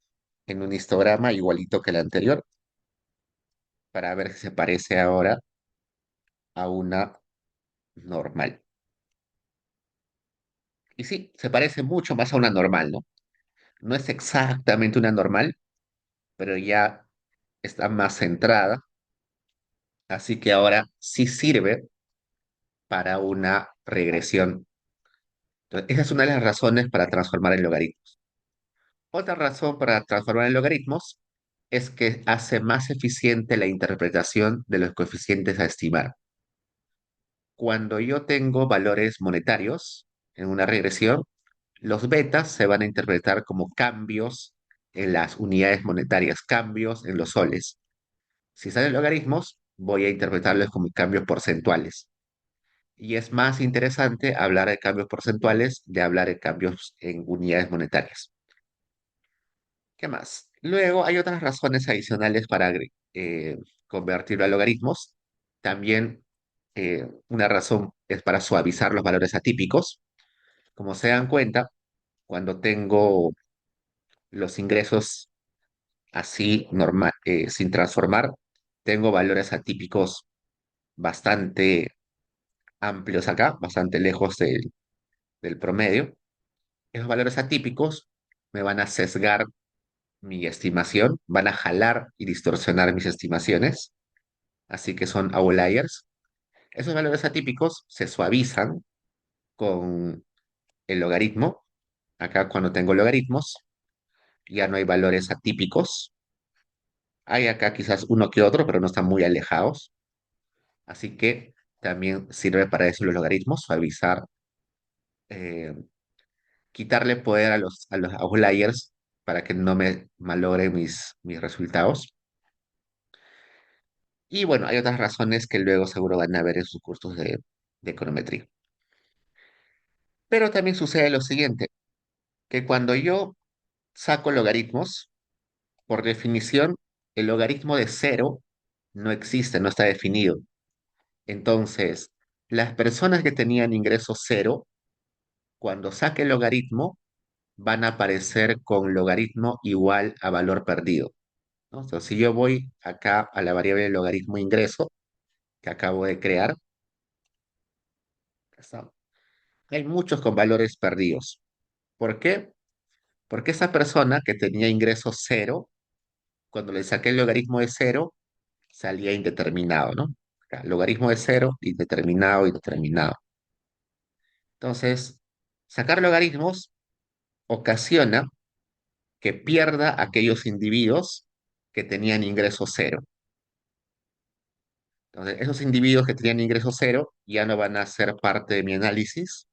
en un histograma igualito que el anterior para ver si se parece ahora a una normal. Y sí, se parece mucho más a una normal, ¿no? No es exactamente una normal, pero ya está más centrada, así que ahora sí sirve para una regresión. Entonces, esa es una de las razones para transformar en logaritmos. Otra razón para transformar en logaritmos es que hace más eficiente la interpretación de los coeficientes a estimar. Cuando yo tengo valores monetarios en una regresión, los betas se van a interpretar como cambios en las unidades monetarias, cambios en los soles. Si salen logaritmos, voy a interpretarlos como cambios porcentuales. Y es más interesante hablar de cambios porcentuales de hablar de cambios en unidades monetarias. ¿Qué más? Luego hay otras razones adicionales para convertirlo a logaritmos. También una razón es para suavizar los valores atípicos. Como se dan cuenta, cuando tengo los ingresos así normal, sin transformar, tengo valores atípicos bastante amplios acá, bastante lejos del promedio. Esos valores atípicos me van a sesgar mi estimación, van a jalar y distorsionar mis estimaciones, así que son outliers. Esos valores atípicos se suavizan con el logaritmo. Acá cuando tengo logaritmos, ya no hay valores atípicos. Hay acá quizás uno que otro, pero no están muy alejados. Así que también sirve para eso los logaritmos, suavizar, eh, quitarle poder a los outliers para que no me malogren mis resultados. Y bueno, hay otras razones que luego seguro van a ver en sus cursos de econometría. Pero también sucede lo siguiente, que cuando yo saco logaritmos, por definición, el logaritmo de cero no existe, no está definido. Entonces, las personas que tenían ingreso cero, cuando saque el logaritmo, van a aparecer con logaritmo igual a valor perdido, ¿no? Entonces, si yo voy acá a la variable de logaritmo ingreso que acabo de crear, está, hay muchos con valores perdidos. ¿Por qué? Porque esa persona que tenía ingreso cero, cuando le saqué el logaritmo de cero, salía indeterminado, ¿no? Acá, logaritmo de cero, indeterminado, indeterminado. Entonces, sacar logaritmos ocasiona que pierda aquellos individuos que tenían ingreso cero. Entonces, esos individuos que tenían ingreso cero ya no van a ser parte de mi análisis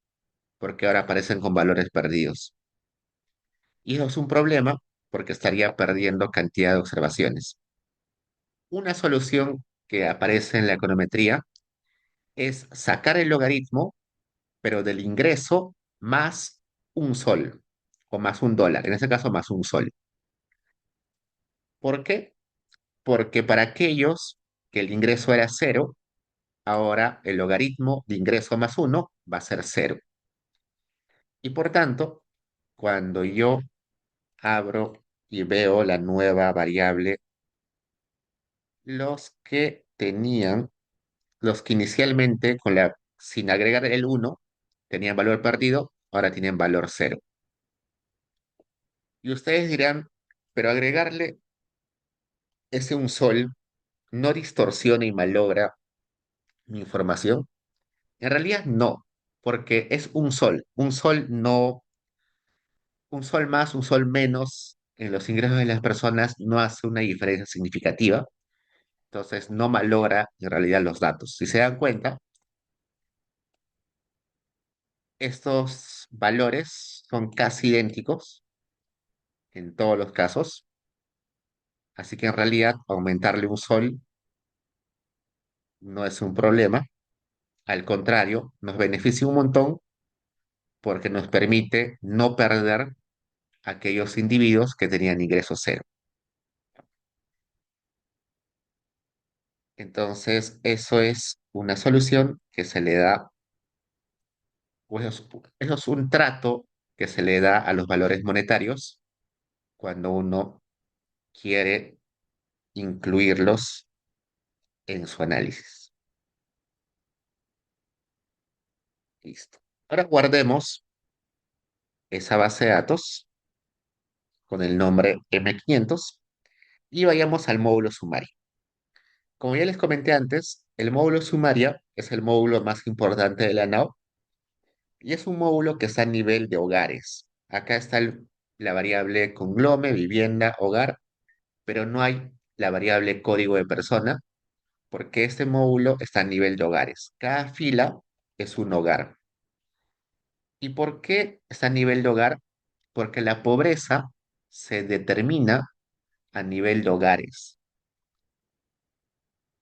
porque ahora aparecen con valores perdidos. Y eso es un problema porque estaría perdiendo cantidad de observaciones. Una solución que aparece en la econometría es sacar el logaritmo, pero del ingreso más un sol o más un dólar, en este caso más un sol. ¿Por qué? Porque para aquellos que el ingreso era cero, ahora el logaritmo de ingreso más uno va a ser cero. Y por tanto, cuando yo abro y veo la nueva variable, los que tenían, los que inicialmente sin agregar el uno tenían valor perdido, ahora tienen valor cero. Y ustedes dirán, pero agregarle ese un sol no distorsiona y malogra mi información. En realidad no, porque es un sol. Un sol no, un sol más, un sol menos en los ingresos de las personas no hace una diferencia significativa. Entonces no malogra en realidad los datos. Si se dan cuenta, estos valores son casi idénticos en todos los casos. Así que en realidad aumentarle un sol no es un problema. Al contrario, nos beneficia un montón porque nos permite no perder aquellos individuos que tenían ingreso cero. Entonces, eso es una solución que se le da, o eso es un trato que se le da a los valores monetarios cuando uno quiere incluirlos en su análisis. Listo. Ahora guardemos esa base de datos con el nombre M500 y vayamos al módulo sumario. Como ya les comenté antes, el módulo sumaria es el módulo más importante de la NAO y es un módulo que está a nivel de hogares. Acá está la variable conglome, vivienda, hogar, pero no hay la variable código de persona porque este módulo está a nivel de hogares. Cada fila es un hogar. ¿Y por qué está a nivel de hogar? Porque la pobreza se determina a nivel de hogares.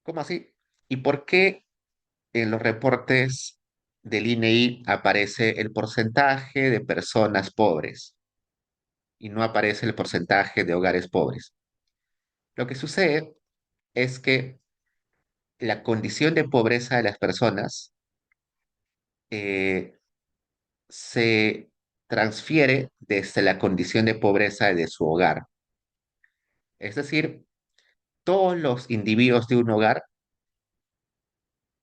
¿Cómo así? ¿Y por qué en los reportes del INEI aparece el porcentaje de personas pobres y no aparece el porcentaje de hogares pobres? Lo que sucede es que la condición de pobreza de las personas eh, se transfiere desde la condición de pobreza de su hogar. Es decir, todos los individuos de un hogar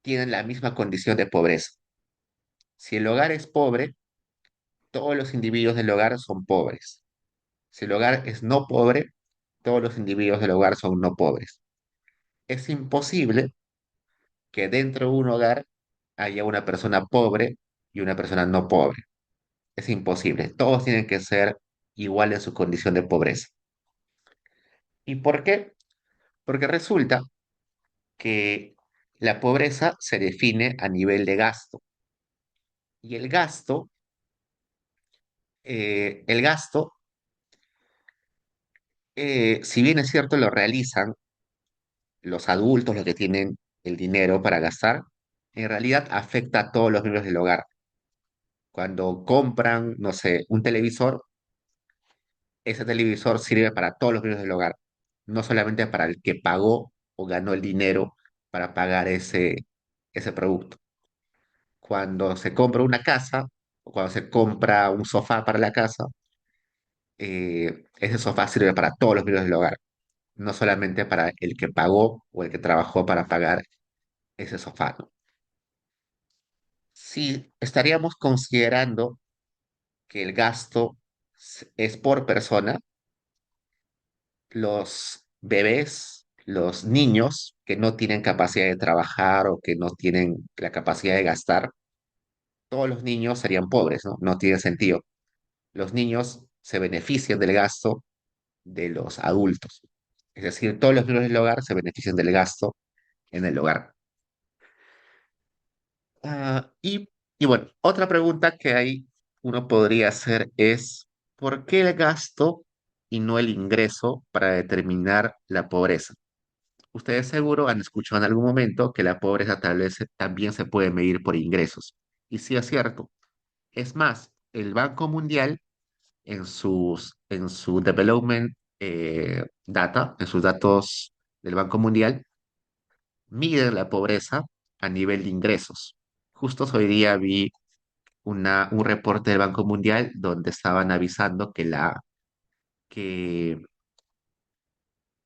tienen la misma condición de pobreza. Si el hogar es pobre, todos los individuos del hogar son pobres. Si el hogar es no pobre, todos los individuos del hogar son no pobres. Es imposible que dentro de un hogar haya una persona pobre y una persona no pobre. Es imposible. Todos tienen que ser iguales en su condición de pobreza. ¿Y por qué? Porque resulta que la pobreza se define a nivel de gasto. Y el gasto, si bien es cierto, lo realizan los adultos, los que tienen el dinero para gastar, en realidad afecta a todos los miembros del hogar. Cuando compran, no sé, un televisor, ese televisor sirve para todos los miembros del hogar, no solamente para el que pagó o ganó el dinero para pagar ese producto. Cuando se compra una casa o cuando se compra un sofá para la casa, ese sofá sirve para todos los miembros del hogar, no solamente para el que pagó o el que trabajó para pagar ese sofá, ¿no? Si estaríamos considerando que el gasto es por persona, los bebés, los niños que no tienen capacidad de trabajar o que no tienen la capacidad de gastar, todos los niños serían pobres, ¿no? No tiene sentido. Los niños se benefician del gasto de los adultos. Es decir, todos los miembros del hogar se benefician del gasto en el hogar. Y bueno, otra pregunta que ahí uno podría hacer es, ¿por qué el gasto y no el ingreso para determinar la pobreza? Ustedes seguro han escuchado en algún momento que la pobreza tal vez también se puede medir por ingresos. Y sí es cierto. Es más, el Banco Mundial en su development data, en sus datos del Banco Mundial, mide la pobreza a nivel de ingresos. Justo hoy día vi un reporte del Banco Mundial donde estaban avisando que,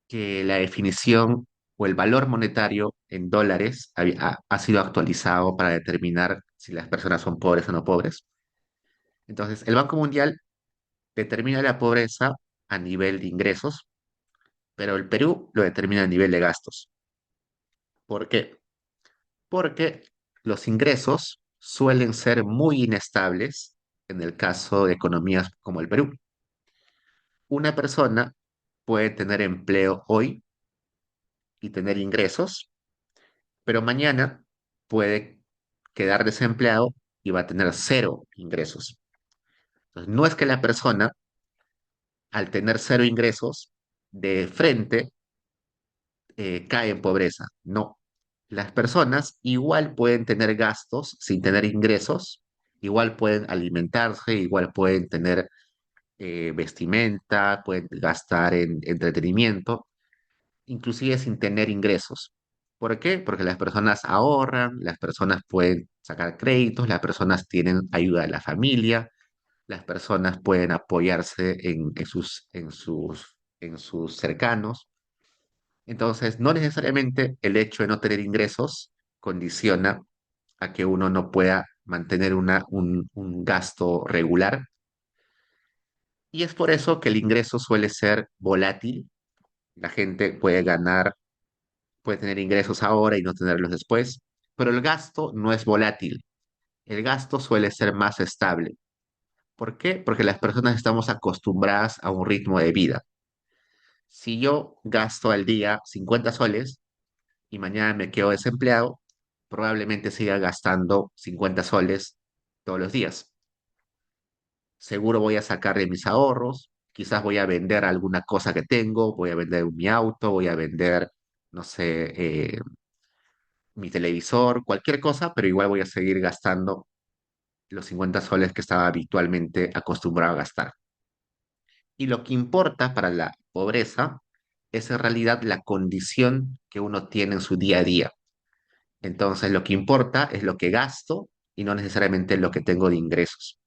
que la definición o el valor monetario en dólares ha sido actualizado para determinar si las personas son pobres o no pobres. Entonces, el Banco Mundial determina la pobreza a nivel de ingresos, pero el Perú lo determina a nivel de gastos. ¿Por qué? Porque los ingresos suelen ser muy inestables en el caso de economías como el Perú. Una persona puede tener empleo hoy y tener ingresos, pero mañana puede quedar desempleado y va a tener cero ingresos. Entonces, no es que la persona, al tener cero ingresos, de frente cae en pobreza. No. Las personas igual pueden tener gastos sin tener ingresos, igual pueden alimentarse, igual pueden tener vestimenta, pueden gastar en entretenimiento, inclusive sin tener ingresos. ¿Por qué? Porque las personas ahorran, las personas pueden sacar créditos, las personas tienen ayuda de la familia, las personas pueden apoyarse en sus cercanos. Entonces, no necesariamente el hecho de no tener ingresos condiciona a que uno no pueda mantener un gasto regular. Y es por eso que el ingreso suele ser volátil. La gente puede ganar, puede tener ingresos ahora y no tenerlos después, pero el gasto no es volátil. El gasto suele ser más estable. ¿Por qué? Porque las personas estamos acostumbradas a un ritmo de vida. Si yo gasto al día 50 soles, y mañana me quedo desempleado, probablemente siga gastando 50 soles todos los días. Seguro voy a sacar de mis ahorros, quizás voy a vender alguna cosa que tengo, voy a vender mi auto, voy a vender, no sé, mi televisor, cualquier cosa, pero igual voy a seguir gastando los 50 soles que estaba habitualmente acostumbrado a gastar. Y lo que importa para la pobreza es en realidad la condición que uno tiene en su día a día. Entonces, lo que importa es lo que gasto y no necesariamente lo que tengo de ingresos.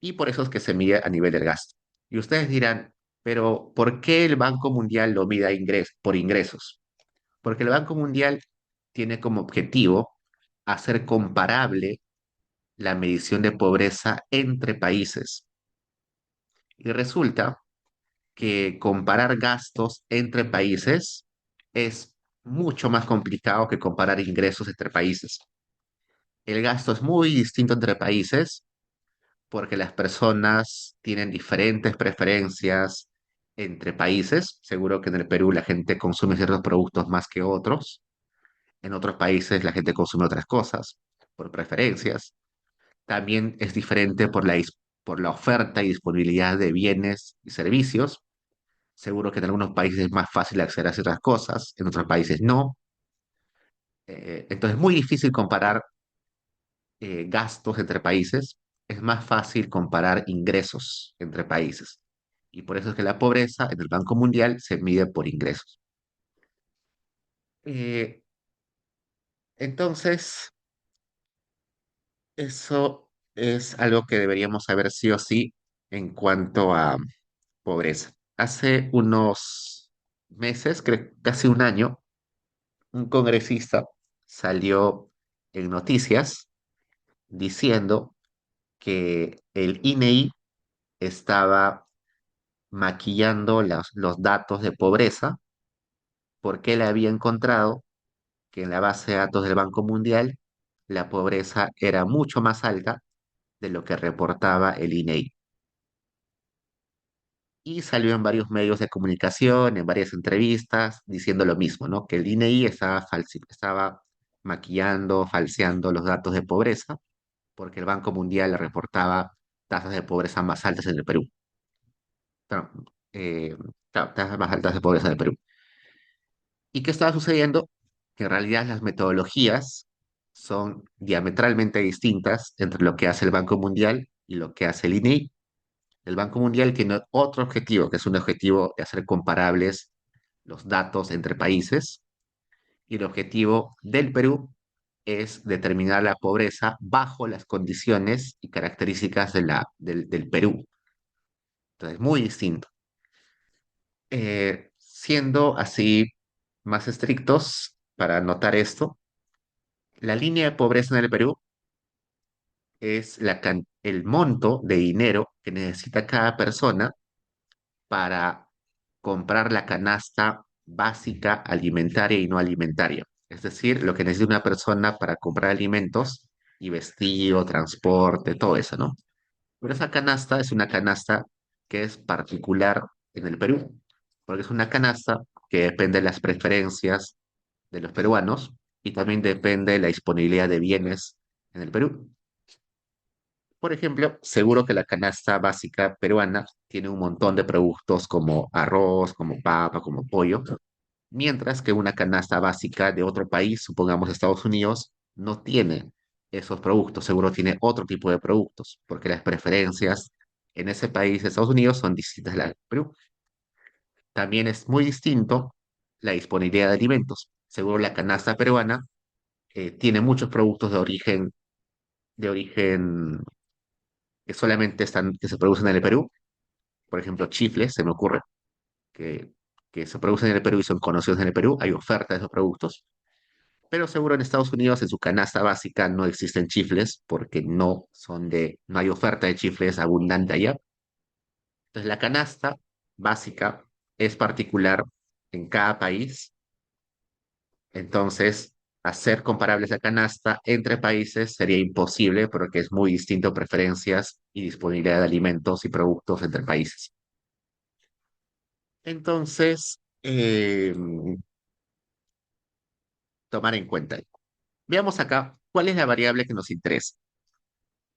Y por eso es que se mide a nivel del gasto. Y ustedes dirán, pero ¿por qué el Banco Mundial lo mide por ingresos? Porque el Banco Mundial tiene como objetivo hacer comparable la medición de pobreza entre países. Y resulta que comparar gastos entre países es mucho más complicado que comparar ingresos entre países. El gasto es muy distinto entre países porque las personas tienen diferentes preferencias entre países. Seguro que en el Perú la gente consume ciertos productos más que otros. En otros países la gente consume otras cosas por preferencias. También es diferente por la oferta y disponibilidad de bienes y servicios. Seguro que en algunos países es más fácil acceder a ciertas cosas, en otros países no. Entonces es muy difícil comparar gastos entre países, es más fácil comparar ingresos entre países. Y por eso es que la pobreza en el Banco Mundial se mide por ingresos. Eh, entonces, eso es algo que deberíamos saber sí o sí en cuanto a pobreza. Hace unos meses, creo casi un año, un congresista salió en noticias diciendo que el INEI estaba maquillando los datos de pobreza porque él había encontrado que en la base de datos del Banco Mundial la pobreza era mucho más alta de lo que reportaba el INEI. Y salió en varios medios de comunicación, en varias entrevistas, diciendo lo mismo, ¿no? Que el INEI estaba maquillando, falseando los datos de pobreza, porque el Banco Mundial le reportaba tasas de pobreza más altas en el Perú. Claro, eh, claro, tasas más altas de pobreza en el Perú. ¿Y qué estaba sucediendo? Que en realidad las metodologías son diametralmente distintas entre lo que hace el Banco Mundial y lo que hace el INEI. El Banco Mundial tiene otro objetivo, que es un objetivo de hacer comparables los datos entre países, y el objetivo del Perú es determinar la pobreza bajo las condiciones y características del Perú. Entonces, muy distinto. Siendo así más estrictos para notar esto, la línea de pobreza en el Perú es el monto de dinero que necesita cada persona para comprar la canasta básica alimentaria y no alimentaria. Es decir, lo que necesita una persona para comprar alimentos y vestido, transporte, todo eso, ¿no? Pero esa canasta es una canasta que es particular en el Perú, porque es una canasta que depende de las preferencias de los peruanos y también depende de la disponibilidad de bienes en el Perú. Por ejemplo, seguro que la canasta básica peruana tiene un montón de productos como arroz, como papa, como pollo, mientras que una canasta básica de otro país, supongamos Estados Unidos, no tiene esos productos, seguro tiene otro tipo de productos, porque las preferencias en ese país, Estados Unidos, son distintas a las de Perú. También es muy distinto la disponibilidad de alimentos. Seguro la canasta peruana tiene muchos productos de origen que solamente que se producen en el Perú. Por ejemplo, chifles, se me ocurre, que, que se producen en el Perú y son conocidos en el Perú. Hay oferta de esos productos. Pero seguro en Estados Unidos, en su canasta básica, no existen chifles porque no hay oferta de chifles abundante allá. Entonces, la canasta básica es particular en cada país. Entonces, hacer comparable esa canasta entre países sería imposible porque es muy distinto preferencias y disponibilidad de alimentos y productos entre países. Entonces, tomar en cuenta. Veamos acá cuál es la variable que nos interesa.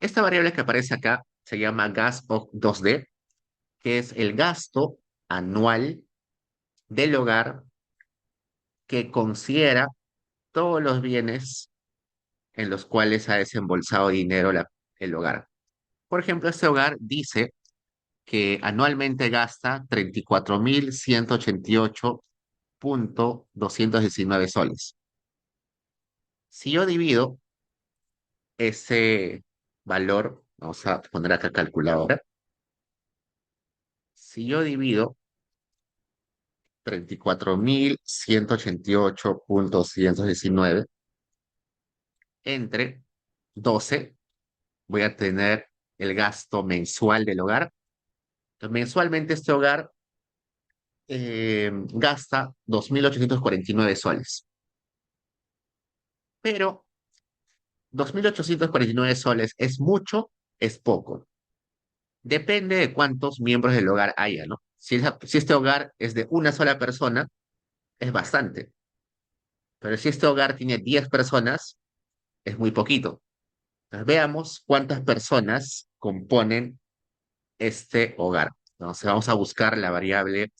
Esta variable que aparece acá se llama gas 2D, que es el gasto anual del hogar que considera todos los bienes en los cuales ha desembolsado dinero el hogar. Por ejemplo, este hogar dice que anualmente gasta 34.188.219 soles. Si yo divido ese valor, vamos a poner acá calculadora, si yo divido 34.188.119 entre 12, voy a tener el gasto mensual del hogar. Entonces, mensualmente este hogar gasta 2.849 soles, pero 2.849 soles es mucho, es poco. Depende de cuántos miembros del hogar haya, ¿no? Si este hogar es de una sola persona, es bastante. Pero si este hogar tiene 10 personas, es muy poquito. Entonces, veamos cuántas personas componen este hogar. Entonces, vamos a buscar la variable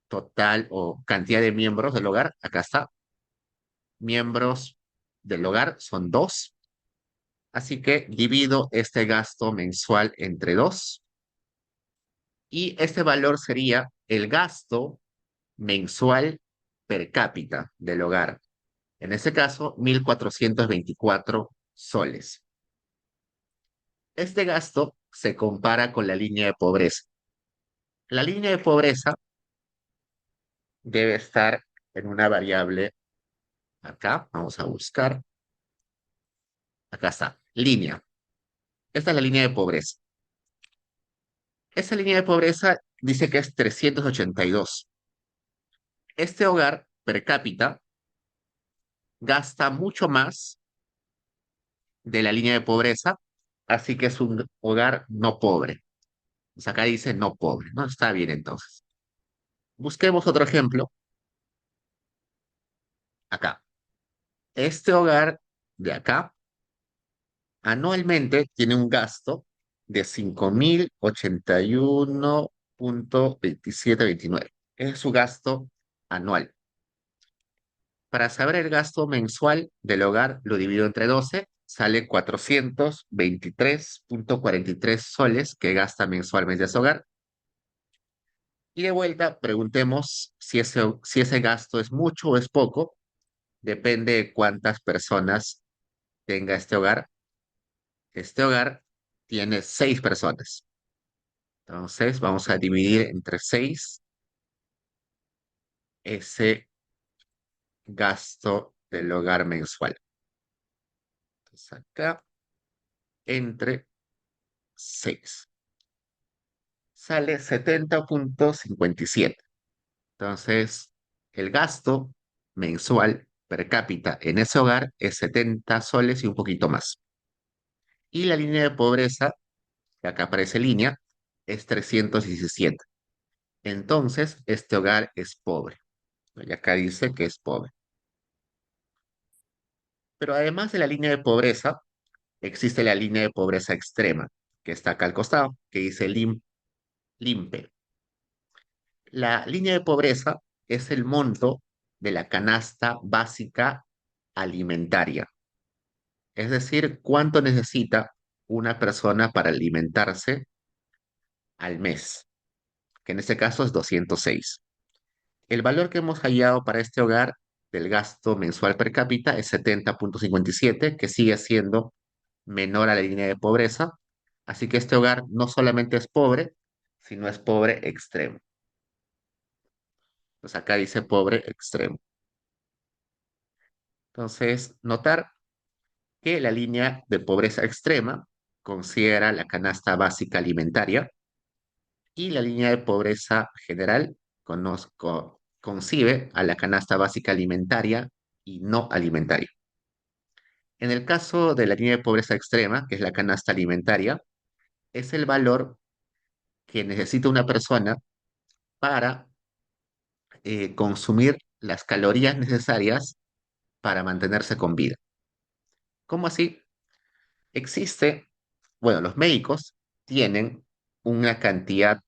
total o cantidad de miembros del hogar. Acá está. Miembros del hogar son dos. Así que divido este gasto mensual entre dos. Y este valor sería el gasto mensual per cápita del hogar. En este caso, 1.424 soles. Este gasto se compara con la línea de pobreza. La línea de pobreza debe estar en una variable acá. Vamos a buscar. Acá está. Línea. Esta es la línea de pobreza. Esta línea de pobreza dice que es 382. Este hogar per cápita gasta mucho más de la línea de pobreza, así que es un hogar no pobre. Pues acá dice no pobre, ¿no? Está bien entonces. Busquemos otro ejemplo. Acá. Este hogar de acá anualmente tiene un gasto de 5.081.2729. Es su gasto anual. Para saber el gasto mensual del hogar, lo divido entre 12, sale 423,43 soles que gasta mensualmente ese hogar. Y de vuelta, preguntemos si ese gasto es mucho o es poco. Depende de cuántas personas tenga este hogar. Este hogar tiene 6 personas. Entonces, vamos a dividir entre 6 ese gasto del hogar mensual. Entonces, acá, entre 6 sale 70,57. Entonces, el gasto mensual per cápita en ese hogar es 70 soles y un poquito más. Y la línea de pobreza, que acá aparece línea, es 317. Entonces, este hogar es pobre. Y acá dice que es pobre. Pero además de la línea de pobreza, existe la línea de pobreza extrema, que está acá al costado, que dice LIMPE. La línea de pobreza es el monto de la canasta básica alimentaria, es decir, cuánto necesita una persona para alimentarse al mes, que en este caso es 206. El valor que hemos hallado para este hogar del gasto mensual per cápita es 70,57, que sigue siendo menor a la línea de pobreza. Así que este hogar no solamente es pobre, sino es pobre extremo. Pues acá dice pobre extremo. Entonces, notar que la línea de pobreza extrema considera la canasta básica alimentaria y la línea de pobreza general concibe a la canasta básica alimentaria y no alimentaria. En el caso de la línea de pobreza extrema, que es la canasta alimentaria, es el valor que necesita una persona para consumir las calorías necesarias para mantenerse con vida. ¿Cómo así? Existe, bueno, los médicos tienen una cantidad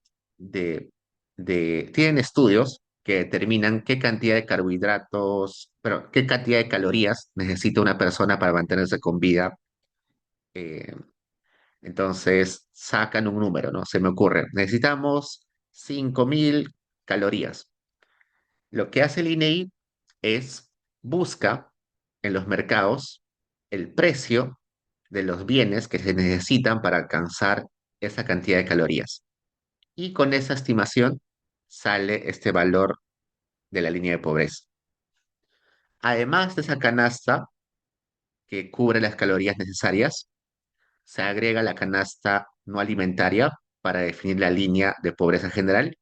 tienen estudios que determinan qué cantidad de carbohidratos, pero qué cantidad de calorías necesita una persona para mantenerse con vida. eh, entonces sacan un número, ¿no? Se me ocurre, necesitamos 5.000 calorías. Lo que hace el INEI es busca en los mercados el precio de los bienes que se necesitan para alcanzar esa cantidad de calorías. Y con esa estimación sale este valor de la línea de pobreza. Además de esa canasta que cubre las calorías necesarias, se agrega la canasta no alimentaria para definir la línea de pobreza general,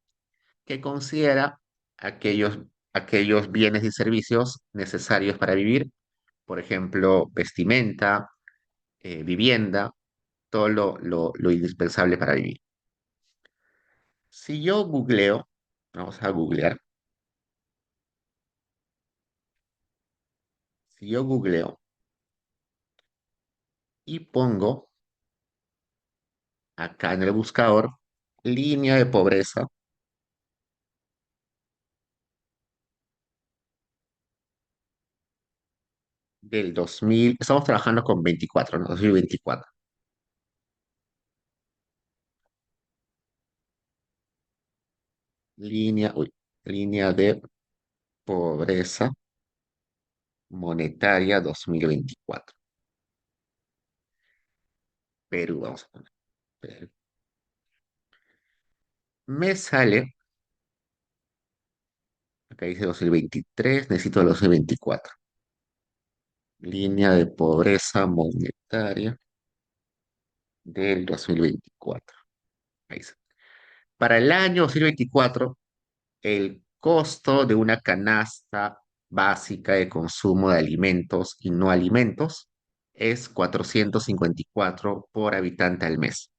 que considera aquellos, aquellos bienes y servicios necesarios para vivir, por ejemplo, vestimenta, vivienda, todo lo indispensable para vivir. Si yo googleo, vamos a googlear, si yo googleo y pongo acá en el buscador línea de pobreza del 2000, estamos trabajando con 24, ¿no? 2024. Línea de pobreza monetaria 2024. Perú, vamos a poner. Perú. Me sale, acá dice 2023, necesito el 2024. Línea de pobreza monetaria del 2024. Ahí está. Para el año 2024, el costo de una canasta básica de consumo de alimentos y no alimentos es 454 por habitante al mes.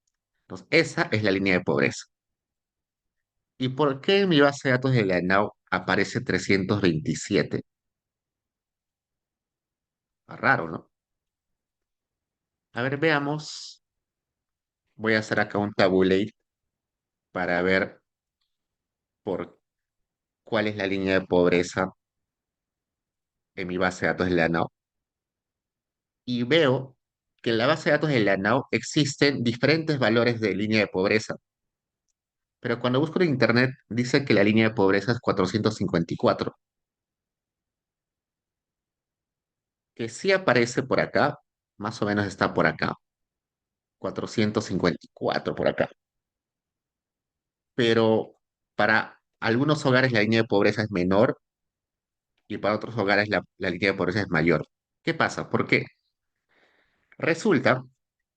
Entonces, esa es la línea de pobreza. ¿Y por qué en mi base de datos de la ENAU aparece 327? Raro, ¿no? A ver, veamos. Voy a hacer acá un tabulate para ver por cuál es la línea de pobreza en mi base de datos de la ANAO y veo que en la base de datos de la ANAO existen diferentes valores de línea de pobreza, pero cuando busco en internet dice que la línea de pobreza es 454, que sí aparece por acá, más o menos está por acá, 454 por acá, pero para algunos hogares la línea de pobreza es menor y para otros hogares la línea de pobreza es mayor. ¿Qué pasa? ¿Por qué? Resulta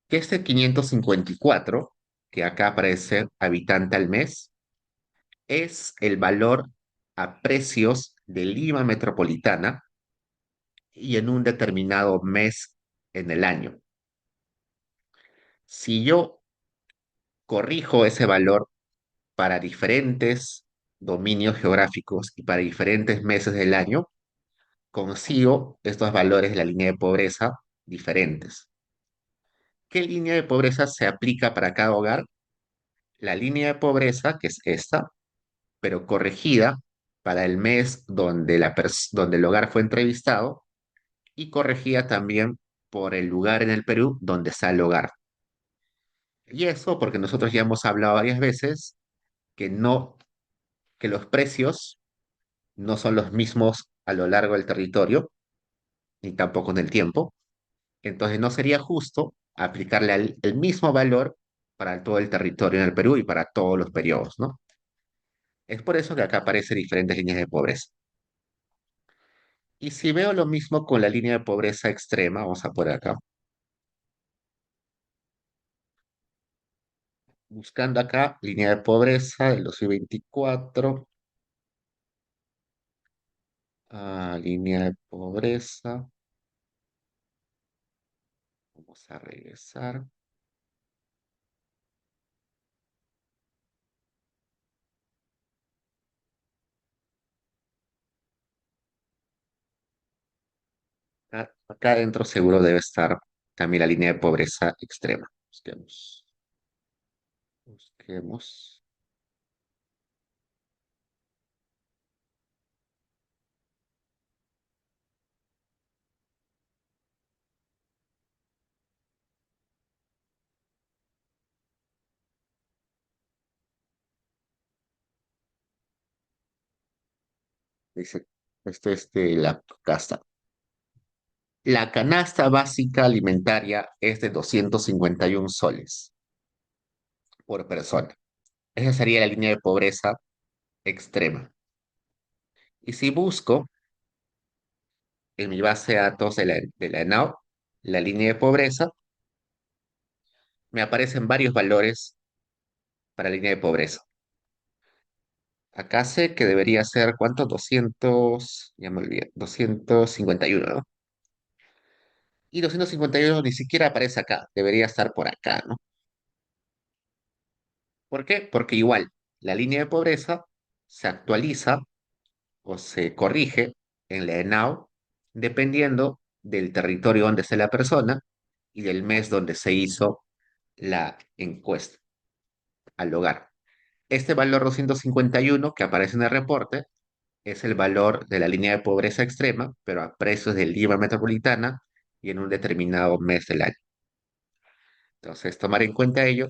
que este 554, que acá aparece habitante al mes, es el valor a precios de Lima Metropolitana y en un determinado mes en el año. Si yo corrijo ese valor para diferentes dominios geográficos y para diferentes meses del año, consigo estos valores de la línea de pobreza diferentes. ¿Qué línea de pobreza se aplica para cada hogar? La línea de pobreza, que es esta, pero corregida para el mes donde, donde el hogar fue entrevistado y corregida también por el lugar en el Perú donde está el hogar. Y eso porque nosotros ya hemos hablado varias veces que no, que los precios no son los mismos a lo largo del territorio, ni tampoco en el tiempo. Entonces no sería justo aplicarle el mismo valor para todo el territorio en el Perú y para todos los periodos, ¿no? Es por eso que acá aparecen diferentes líneas de pobreza. Y si veo lo mismo con la línea de pobreza extrema, vamos a poner acá, buscando acá línea de pobreza del 2024, línea de pobreza, vamos a regresar. Acá adentro seguro debe estar también la línea de pobreza extrema. Busquemos, busquemos. Dice, esto es de la casta. La canasta básica alimentaria es de 251 soles por persona. Esa sería la línea de pobreza extrema. Y si busco en mi base de datos de la ENAO, la línea de pobreza, me aparecen varios valores para la línea de pobreza. Acá sé que debería ser, ¿cuánto? 200, ya me olvidé, 251, ¿no? Y 251 ni siquiera aparece acá, debería estar por acá, ¿no? ¿Por qué? Porque igual, la línea de pobreza se actualiza o se corrige en la ENAO dependiendo del territorio donde esté la persona y del mes donde se hizo la encuesta al hogar. Este valor 251 que aparece en el reporte es el valor de la línea de pobreza extrema, pero a precios de Lima Metropolitana y en un determinado mes del año. Entonces, tomar en cuenta ello,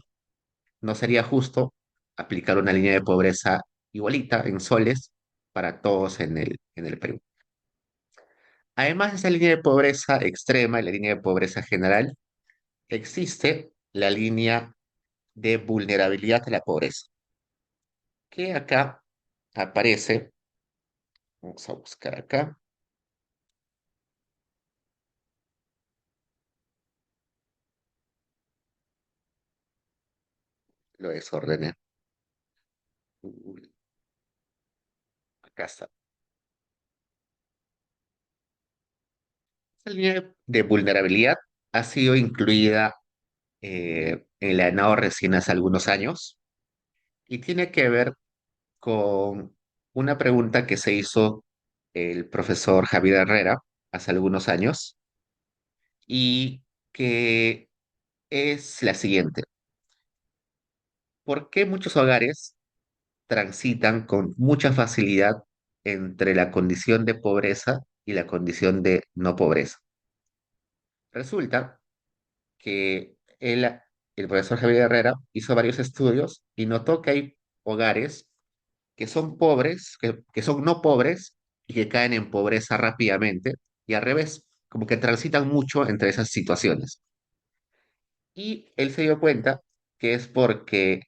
no sería justo aplicar una línea de pobreza igualita en soles para todos en el Perú. Además de esa línea de pobreza extrema y la línea de pobreza general, existe la línea de vulnerabilidad de la pobreza, que acá aparece, vamos a buscar acá, lo desordené. Acá está. Esta línea de vulnerabilidad ha sido incluida en la ENAO recién hace algunos años y tiene que ver con una pregunta que se hizo el profesor Javier Herrera hace algunos años y que es la siguiente. ¿Por qué muchos hogares transitan con mucha facilidad entre la condición de pobreza y la condición de no pobreza. Resulta que el profesor Javier Herrera hizo varios estudios y notó que hay hogares que son pobres, que son no pobres y que caen en pobreza rápidamente, y al revés, como que transitan mucho entre esas situaciones. Y él se dio cuenta que es porque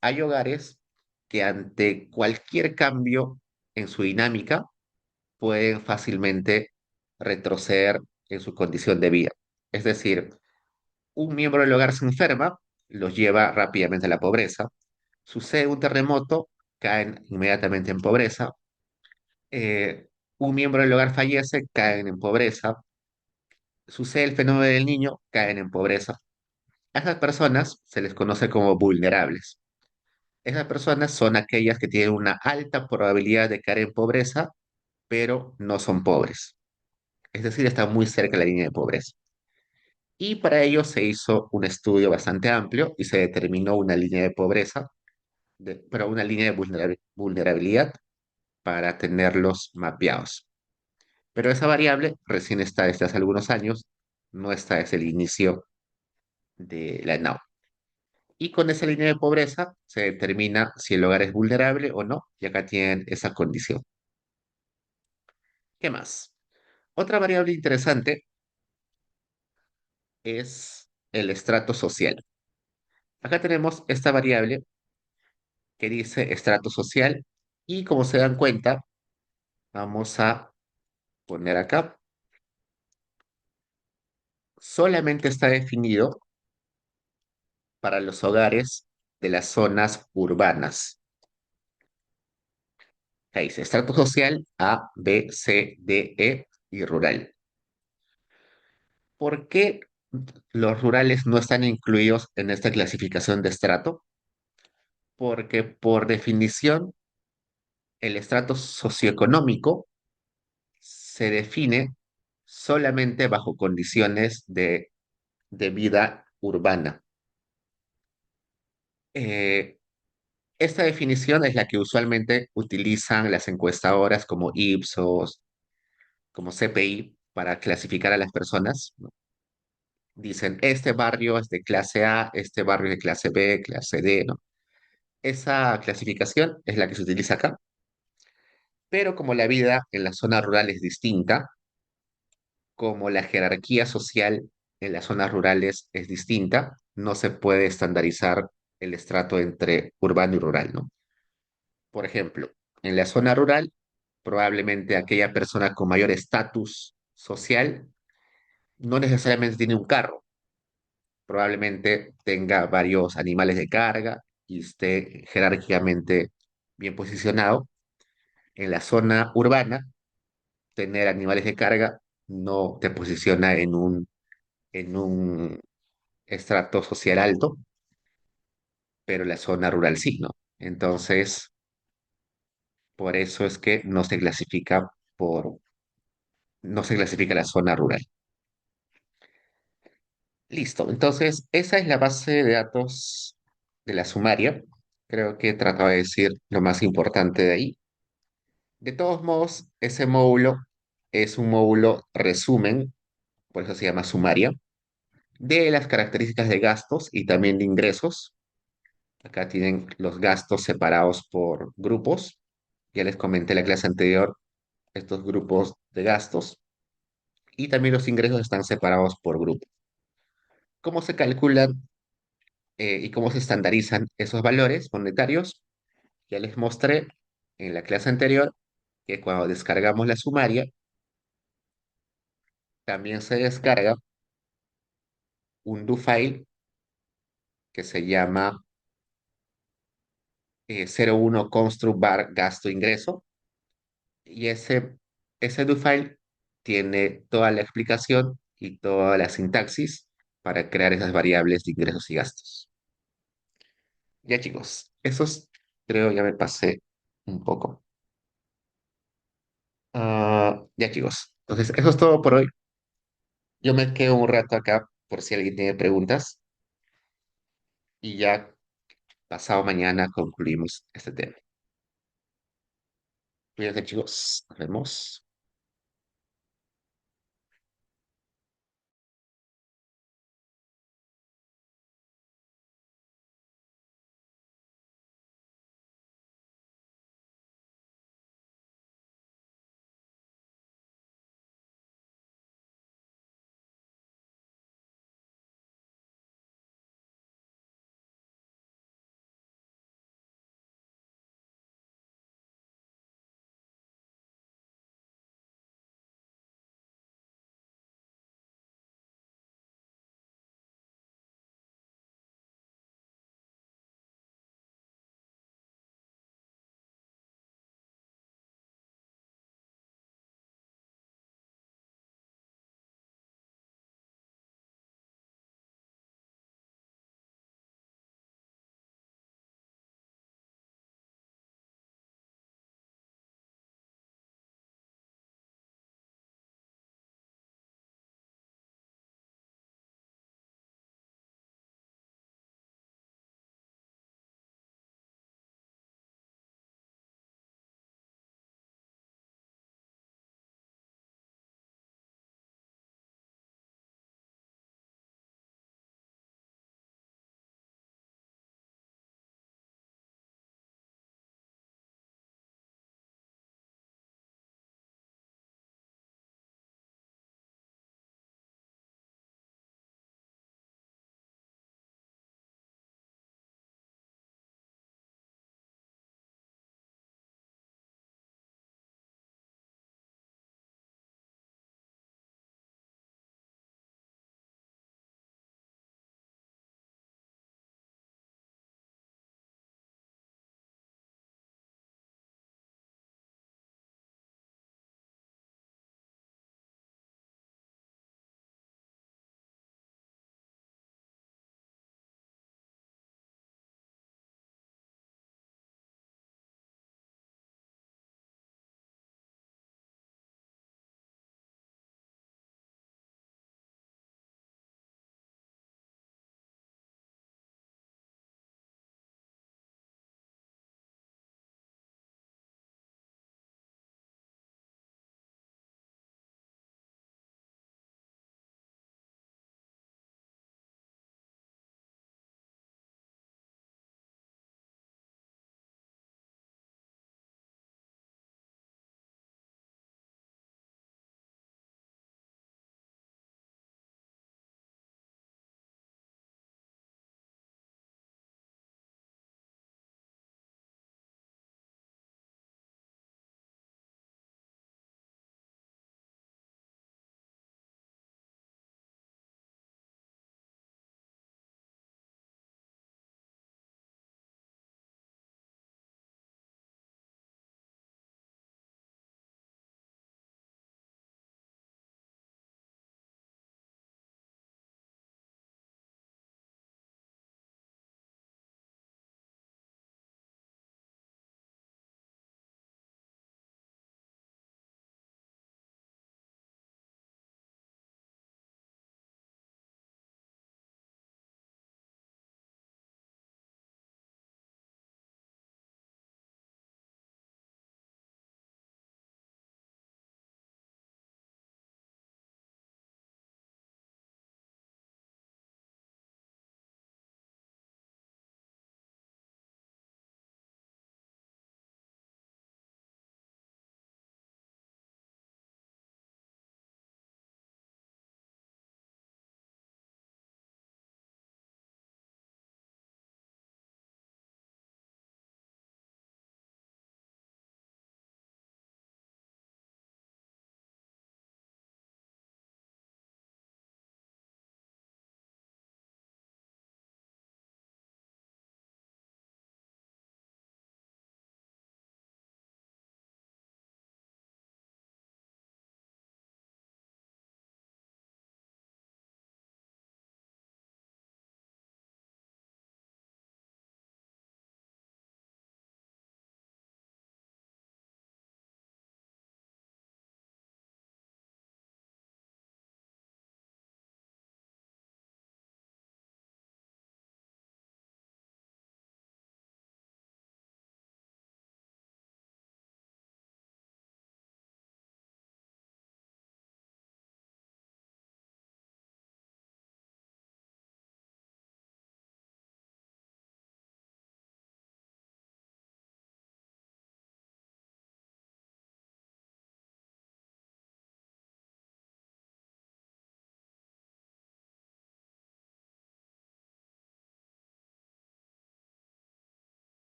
hay hogares que ante cualquier cambio en su dinámica pueden fácilmente retroceder en su condición de vida. Es decir, un miembro del hogar se enferma, los lleva rápidamente a la pobreza. Sucede un terremoto, caen inmediatamente en pobreza. Un miembro del hogar fallece, caen en pobreza. Sucede el fenómeno del niño, caen en pobreza. A esas personas se les conoce como vulnerables. Esas personas son aquellas que tienen una alta probabilidad de caer en pobreza, pero no son pobres. Es decir, están muy cerca de la línea de pobreza. Y para ello se hizo un estudio bastante amplio y se determinó una línea de pobreza, pero una línea de vulnerabilidad para tenerlos mapeados. Pero esa variable recién está desde hace algunos años, no está desde el inicio de la NAO. Y con esa línea de pobreza se determina si el hogar es vulnerable o no, y acá tienen esa condición. ¿Qué más? Otra variable interesante es el estrato social. Acá tenemos esta variable que dice estrato social y como se dan cuenta, vamos a poner acá, solamente está definido para los hogares de las zonas urbanas. Ahí dice estrato social A, B, C, D, E y rural. ¿Por qué los rurales no están incluidos en esta clasificación de estrato? Porque por definición el estrato socioeconómico se define solamente bajo condiciones de vida urbana. Eh, Esta definición es la que usualmente utilizan las encuestadoras como Ipsos, como CPI, para clasificar a las personas, ¿no? Dicen, este barrio es de clase A, este barrio es de clase B, clase D, ¿no? Esa clasificación es la que se utiliza acá, pero como la vida en la zona rural es distinta, como la jerarquía social en las zonas rurales es distinta, no se puede estandarizar el estrato entre urbano y rural, ¿no? Por ejemplo, en la zona rural, probablemente aquella persona con mayor estatus social no necesariamente tiene un carro, probablemente tenga varios animales de carga y esté jerárquicamente bien posicionado. En la zona urbana, tener animales de carga no te posiciona en un estrato social alto, pero la zona rural sí, ¿no? Entonces, por eso es que no se clasifica la zona rural. Listo, entonces esa es la base de datos de la sumaria. Creo que trataba de decir lo más importante de ahí. De todos modos, ese módulo es un módulo resumen, por eso se llama sumaria, de las características de gastos y también de ingresos. Acá tienen los gastos separados por grupos. Ya les comenté en la clase anterior estos grupos de gastos. Y también los ingresos están separados por grupo. ¿Cómo se calculan y cómo se estandarizan esos valores monetarios? Ya les mostré en la clase anterior que cuando descargamos la sumaria, también se descarga un do file que se llama 01 construct bar gasto ingreso. Y ese do file tiene toda la explicación y toda la sintaxis para crear esas variables de ingresos y gastos. Ya chicos, creo ya me pasé un poco. Ya chicos, entonces eso es todo por hoy. Yo me quedo un rato acá por si alguien tiene preguntas y ya pasado mañana concluimos este tema. Cuídense chicos, nos vemos.